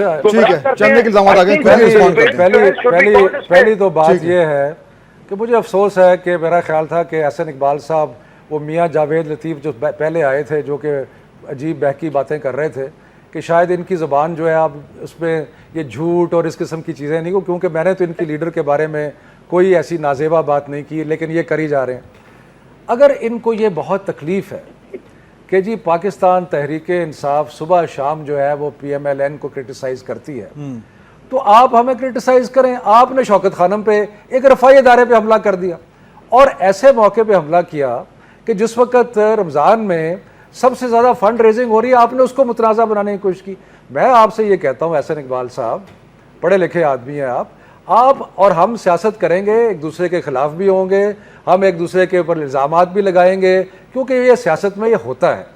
पहली तो बात यह है कि मुझे अफसोस है कि मेरा ख्याल था कि एहसन इकबाल साहब, वो मियाँ जावेद लतीफ़ जो पहले आए थे, जो कि अजीब बहकी बातें कर रहे थे कि शायद इनकी ज़बान जो है अब उसमें ये झूठ और इस किस्म की चीज़ें नहीं हो, क्योंकि मैंने तो इनकी लीडर के बारे में कोई ऐसी नाजेबा बात नहीं की, लेकिन ये करी जा रहे हैं। अगर इनको ये बहुत तकलीफ़ है कि जी पाकिस्तान तहरीक इंसाफ सुबह शाम जो है वो PMLN को क्रिटिसाइज़ करती है, तो आप हमें क्रिटिसाइज़ करें। आपने शौकत खानम पे एक रफ़ाई इदारे पे हमला कर दिया, और ऐसे मौके पे हमला किया कि जिस वक्त रमज़ान में सबसे ज़्यादा फंड रेजिंग हो रही है, आपने उसको मुतनाज़ा बनाने की कोशिश की। मैं आपसे ये कहता हूँ एहसन इकबाल साहब, पढ़े लिखे आदमी हैं आप और हम सियासत करेंगे, एक दूसरे के ख़िलाफ़ भी होंगे, हम एक दूसरे के ऊपर इल्ज़ामात भी लगाएंगे, क्योंकि ये सियासत में ये होता है।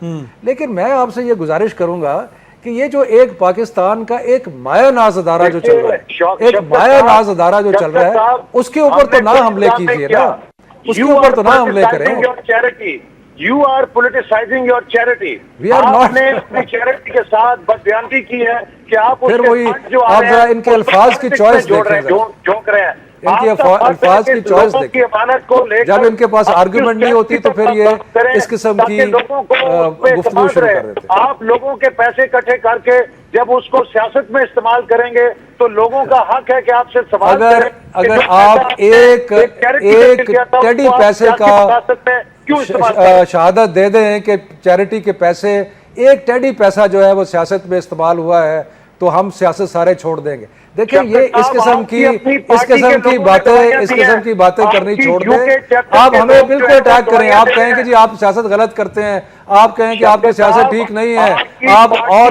लेकिन मैं आपसे ये गुजारिश करूँगा कि ये जो एक पाकिस्तान का एक माया नाज अदारा जो चल रहा है, एक माया नाज अदारा जो चल रहा है, उसके ऊपर तो ना हमले कीजिए ना, उसके ऊपर तो ना हमले करें। You are politicizing your charity. We are not. आपने अपनी चैरिटी के साथ बदबयानी की है कि आप फिर वही आप जरा इनके अल्फाज की चॉइस देखें, झोंक रहे हैं इनकी अल्फाज की चॉइस देखें। अमानत को लेकर जब इनके पास आर्गुमेंट नहीं होती तो फिर ये इस किस्म की गुफ्तगू शुरू कर देते। आप लोगों के पैसे इकट्ठे करके जब उसको सियासत में इस्तेमाल करेंगे तो लोगों का हक है कि आपसे सवाल अगर आप एक टेडी पैसे का शहादत दे दें कि चैरिटी के पैसे, एक टेडी पैसा जो है वो सियासत में इस्तेमाल हुआ है, तो हम सियासत सारे छोड़ देंगे। देखिए ये इस किस्म की बातें करनी छोड़ दें। आप हमें बिल्कुल अटैक करें, आप कहें कि जी आप सियासत गलत करते हैं, आप कहें कि आपकी सियासत ठीक नहीं है, आप और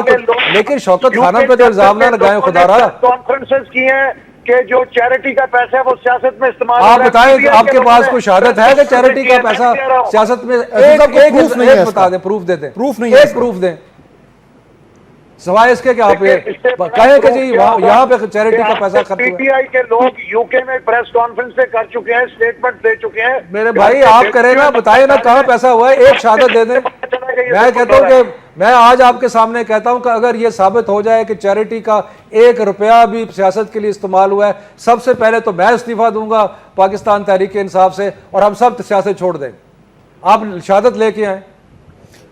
लेकिन शौकत खानम पे तो इल्जाम ना लगाएं खुदारा। कॉन्फ्रेंसेस की हैं कि जो चैरिटी का पैसा है वो सियासत में इस्तेमाल, आप बताएं आपके पास कोई शहादत है कि चैरिटी का पैसा सियासत में, एक बता दें, प्रूफ दे दें, प्रूफ नहीं है, एक प्रूफ दें, सवाए इसके कि आप ये कहें कि जी यहाँ पे चैरिटी का पैसा खर्च हुआ। पीटीआई के लोग यूके में प्रेस कॉन्फ्रेंस से कर चुके हैं, स्टेटमेंट दे चुके हैं। मेरे भाई आप करें ना, बताइए ना कहाँ पैसा हुआ है, एक शहादत दे दें। मैं कहता हूँ कि मैं आज आपके सामने कहता हूँ कि अगर ये साबित हो जाए कि चैरिटी का 1 रुपया भी सियासत के लिए इस्तेमाल हुआ है, सबसे पहले तो मैं इस्तीफा दूंगा पाकिस्तान तहरीक इंसाफ से और हम सब सियासत छोड़ देंगे। आप शहादत लेके आए।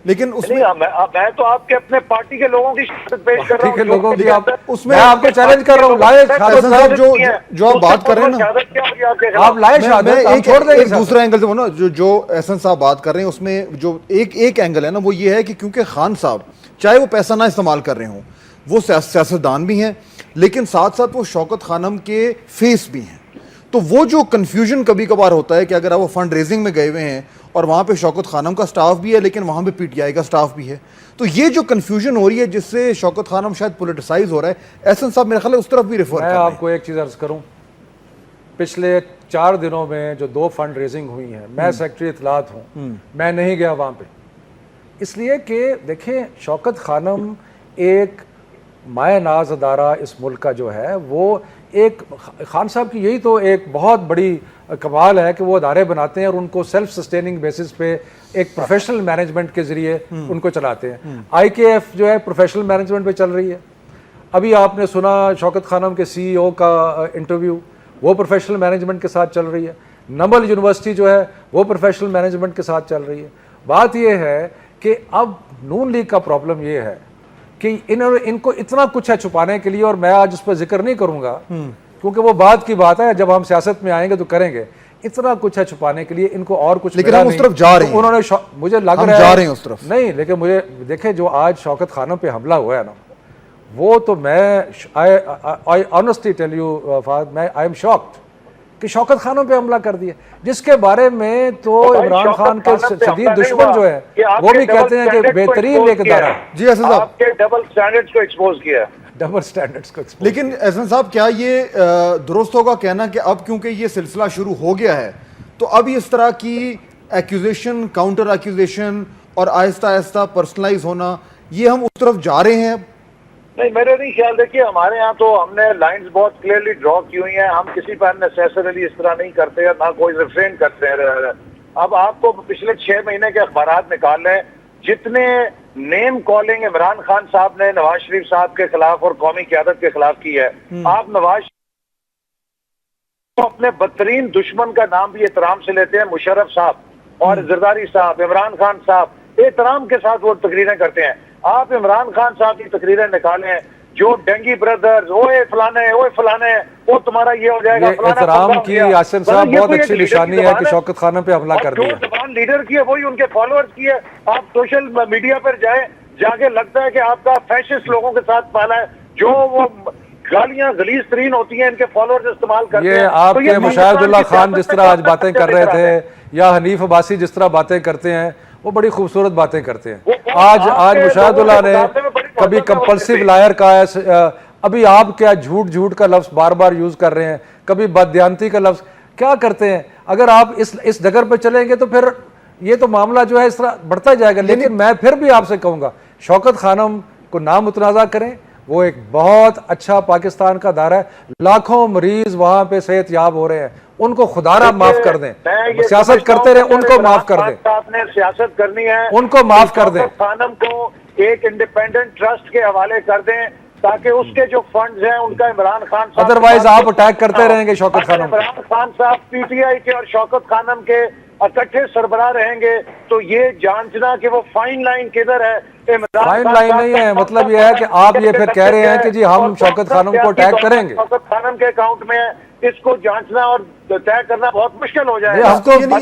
लेकिन उसमें मैं तो आपके अपने पार्टी के लोगों की शहादत पेश कर रहा हूं, लोगों की आप उसमें मैं आपको चैलेंज कर रहा हूं, लाए शहादत जो आप बात कर रहे हैं ना, आप लाए शहादत, हम छोड़ देंगे। एक दूसरा एंगल से बोलो, जो एहसन साहब बात कर रहे हैं उसमें जो एक एंगल है ना, वो ये है कि क्योंकि खान साहब चाहे वो पैसा ना इस्तेमाल कर रहे हों, वो सियासतदान भी हैं, लेकिन साथ साथ वो शौकत खानम के फेस भी हैं। तो वो जो कन्फ्यूजन कभी कभार होता है कि अगर आप वो फंड रेजिंग में गए हुए हैं और वहाँ पे शौकत खानम का स्टाफ भी है लेकिन वहाँ पे पीटीआई का स्टाफ भी है, तो ये जो कन्फ्यूजन हो रही है जिससे शौकत खानम शायद पॉलिटिसाइज हो रहा है, एहसन साहब मेरे ख्याल है उस तरफ भी रेफर। मैं आपको एक चीज़ अर्ज करूँ, पिछले 4 दिनों में जो 2 फंड रेजिंग हुई हैं, मैं सेक्रेटरी इत्तलात हूँ, मैं नहीं गया वहाँ पे, इसलिए कि देखें शौकत खानम एक माया नाज अदारा इस मुल्क का जो है, वो एक खान साहब की यही तो एक बहुत बड़ी कमाल है कि वो अदारे बनाते हैं और उनको सेल्फ सस्टेनिंग बेसिस पे एक प्रोफेशनल मैनेजमेंट के जरिए उनको चलाते हैं। IKF जो है प्रोफेशनल मैनेजमेंट पे चल रही है। अभी आपने सुना शौकत खानम के CEO का इंटरव्यू, वो प्रोफेशनल मैनेजमेंट के साथ चल रही है। नमल यूनिवर्सिटी जो है वो प्रोफेशनल मैनेजमेंट के साथ चल रही है। बात यह है कि अब नून लीग का प्रॉब्लम ये है कि इनको इतना कुछ है छुपाने के लिए, और मैं आज उस पर जिक्र नहीं करूंगा क्योंकि वो बात की बात है, जब हम सियासत में आएंगे तो करेंगे। इतना कुछ है छुपाने के लिए, इनको और कुछ लेकिन हम उस तरफ जा रहे हैं। उन्होंने मुझे लग रहा है जा रहे हैं उस तरफ नहीं, लेकिन मुझे देखे जो आज शौकत खानम पे हमला हुआ है ना, वो तो मैं आई ऑनेस्टली टेल यू फाद, मैं आई एम शॉक्ड कि शौकत खानों पे हमला कर दिया, जिसके बारे में तो इमरान खान के शदीद दुश्मन जो है वो भी कहते हैं कि बेहतरीन एक अदारा है। जी एहसन साहब, आपके डबल स्टैंडर्ड्स को एक्सपोज किया, डबल स्टैंडर्ड्स को एक्सपोज। लेकिन एहसन साहब क्या ये दुरुस्त होगा कहना कि अब क्योंकि ये सिलसिला शुरू हो गया है तो अब इस तरह की एक्यूजेशन, काउंटर एक्यूजेशन और आहिस्ता आहिस्ता पर्सनलाइज होना, ये हम उस तरफ जा रहे हैं? नहीं, मेरे नहीं ख्याल। देखिए हमारे यहाँ तो हमने लाइंस बहुत क्लियरली ड्रॉ की हुई हैं, हम किसी पर नेसेसरली इस तरह नहीं करते हैं, ना कोई रिफ्रेन करते हैं। अब आपको पिछले 6 महीने के अखबारात निकाल लें, जितने नेम कॉलिंग इमरान खान साहब ने नवाज शरीफ साहब के खिलाफ और कौमी क़यादत के खिलाफ की है, आप नवाज अपने बदतरीन दुश्मन का नाम भी एहतराम से लेते हैं, मुशर्रफ साहब और जरदारी साहब, इमरान खान साहब, एहतराम के साथ वो तकरीरें करते हैं। आप इमरान खान साहब की तकरीरें निकालें, जो डेंगी ब्रदर्स, ओए फलाने, वो तुम्हारा ये हो जाएगा। ये एहतराम की आसिम साहब बहुत अच्छी निशानी है कि शौकत खानम पे हमला कर दिया। जो जबान लीडर की है वही उनके फॉलोअर्स की है। आप सोशल मीडिया पर जाके लगता है कि आपका फैशिस्ट लोगों के साथ पाला है, जो वो गालियां गलीज तरीन होती हैं, इनके फॉलोअर्स इस्तेमाल करते हैं। ये आपके मुशाहिदुल्लाह खान जिस तरह आज बातें कर रहे थे, या हनीफ अब्बासी जिस तरह बातें करते हैं, वो बड़ी खूबसूरत बातें करते हैं। आज मुशाहिदुल्लाह ने कभी कंपल्सिव लायर कहा है, अभी आप क्या झूठ का लफ्ज बार बार यूज कर रहे हैं, कभी बदयांती का लफ्ज क्या करते हैं। अगर आप इस डगर पे चलेंगे तो फिर ये तो मामला जो है इस तरह बढ़ता जाएगा। लेकिन मैं फिर भी आपसे कहूंगा, शौकत खानम को ना मुतनाज़ा करें, वो एक बहुत अच्छा पाकिस्तान का दायरा है। लाखों मरीज वहां पे सेहतयाब हो रहे हैं, उनको खुदारा माफ कर दें। सियासत करते रहे, उनको माफ कर दें। आपने सियासत करनी है, उनको माफ कर दें। खानम को एक इंडिपेंडेंट ट्रस्ट के हवाले कर दें, ताकि उसके जो फंड्स हैं उनका इमरान खान साहब, अदरवाइज आप अटैक करते रहेंगे शौकत खानम। इमरान खान साहब पीटीआई के और शौकत खानम के इकट्ठे सरबराह रहेंगे, तो ये जांचना कि वो फाइन लाइन किधर है। फाइन लाइन नहीं है, मतलब ये है कि आप ये फिर कह रहे हैं कि जी हम शौकत खानम को अटैक करेंगे। शौकत खानम के अकाउंट में है, इसको जांचना और तय करना बहुत मुश्किल हो जाएगा।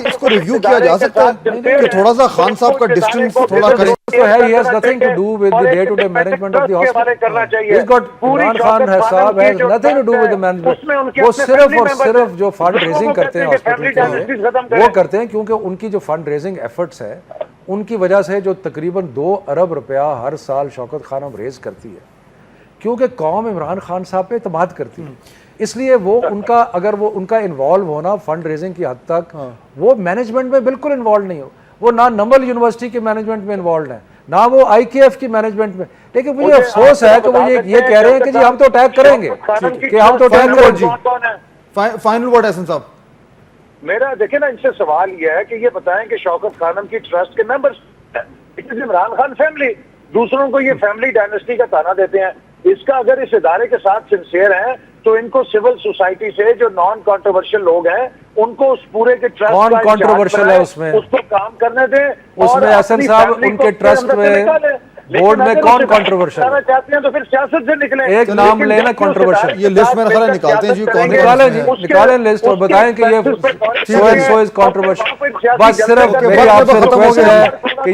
इसको रिव्यू किया जा सकता है कि थोड़ा सा खान साहब का डिस्टेंस थोड़ा करें। तो है, he has nothing to do with the day-to-day management of the hospital. He's got Imran Khan साहब has nothing to do with the management. वो सिर्फ और सिर्फ जो फंड रेजिंग करते हैं हॉस्पिटल के लिए, वो करते हैं क्योंकि उनकी जो फंड रेजिंग एफर्ट्स है, उनकी वजह से जो तकरीबन 2 अरब रुपया हर साल शौकत खानम रेज करती है, क्योंकि कौम इमरान खान साहब पे इत्मीनान करती है। इसलिए वो उनका, अगर वो उनका इन्वॉल्व होना फंड रेजिंग की हद तक, वो मैनेजमेंट में बिल्कुल इन्वॉल्व नहीं हो। वो ना नंबल यूनिवर्सिटी के मैनेजमेंट में इन्वॉल्व है, ना वो आईकेएफ की मैनेजमेंट में। लेकिन मुझे अफसोस है कि वो ये कह रहे हैं कि जी हम तो अटैक करेंगे, कि हम तो अटैक करेंगे। फाइनल वर्ड एहसन साहब मेरा, देखिए ना, इनसे सवाल यह है कि ये बताएं कि शौकत खानम की ट्रस्ट के मेंबर्स, इमरान खान फैमिली, दूसरों को ये फैमिली डायनेस्टी का ताना देते हैं। इसका अगर इस इदारे के साथ सिंसियर है तो इनको सिविल सोसाइटी से जो नॉन कॉन्ट्रोवर्शियल लोग हैं उनको उस पूरे के ट्रस्ट, कौन कॉन्ट्रोवर्शियल है उसमें, उसको काम करने दें। उसमें हसन साहब उनके ट्रस्ट में बोर्ड में कौन कॉन्ट्रोवर्शियल चाहते हैं तो फिर सियासत से निकले। एक नाम लेना कॉन्ट्रोवर्शियल, ये लिस्ट मेरा ख्याल निकालते हैं जी, निकालें लिस्ट और बताएं कि ये सो इज कॉन्ट्रोवर्शियल। बस सिर्फ मेरी आपसे रिक्वेस्ट है कि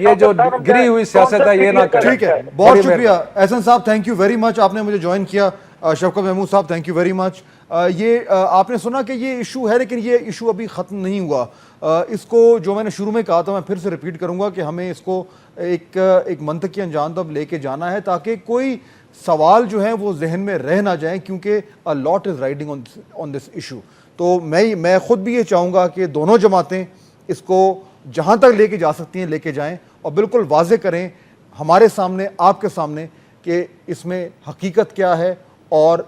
ये जो गिरी हुई सियासत है ये ना करें। ठीक है, बहुत शुक्रिया एहसन साहब, थैंक यू वेरी मच, आपने मुझे ज्वाइन किया। शफकत महमूद साहब, थैंक यू वेरी मच। ये आपने सुना कि ये इशू है, लेकिन ये इशू अभी ख़त्म नहीं हुआ। इसको जो मैंने शुरू में कहा था, मैं फिर से रिपीट करूंगा कि हमें इसको एक मंतकी अंजाम तक लेके जाना है, ताकि कोई सवाल जो है वो जहन में रह ना जाए, क्योंकि a lot is riding on this issue. तो मैं ख़ुद भी ये चाहूँगा कि दोनों जमातें इसको जहाँ तक लेके जा सकती हैं लेके जाएँ, और बिल्कुल वाज़े करें हमारे सामने, आपके सामने, कि इसमें हकीकत क्या है, और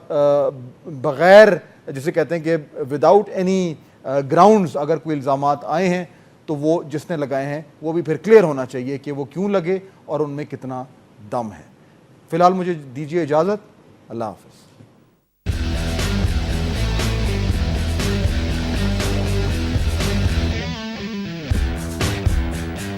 बग़ैर, जिसे कहते हैं कि विदाउट एनी ग्राउंड्स अगर कोई इल्ज़ामात आए हैं तो वो जिसने लगाए हैं वो भी फिर क्लियर होना चाहिए कि वो क्यों लगे और उनमें कितना दम है। फ़िलहाल मुझे दीजिए इजाज़त, अल्लाह हाफ़िज़।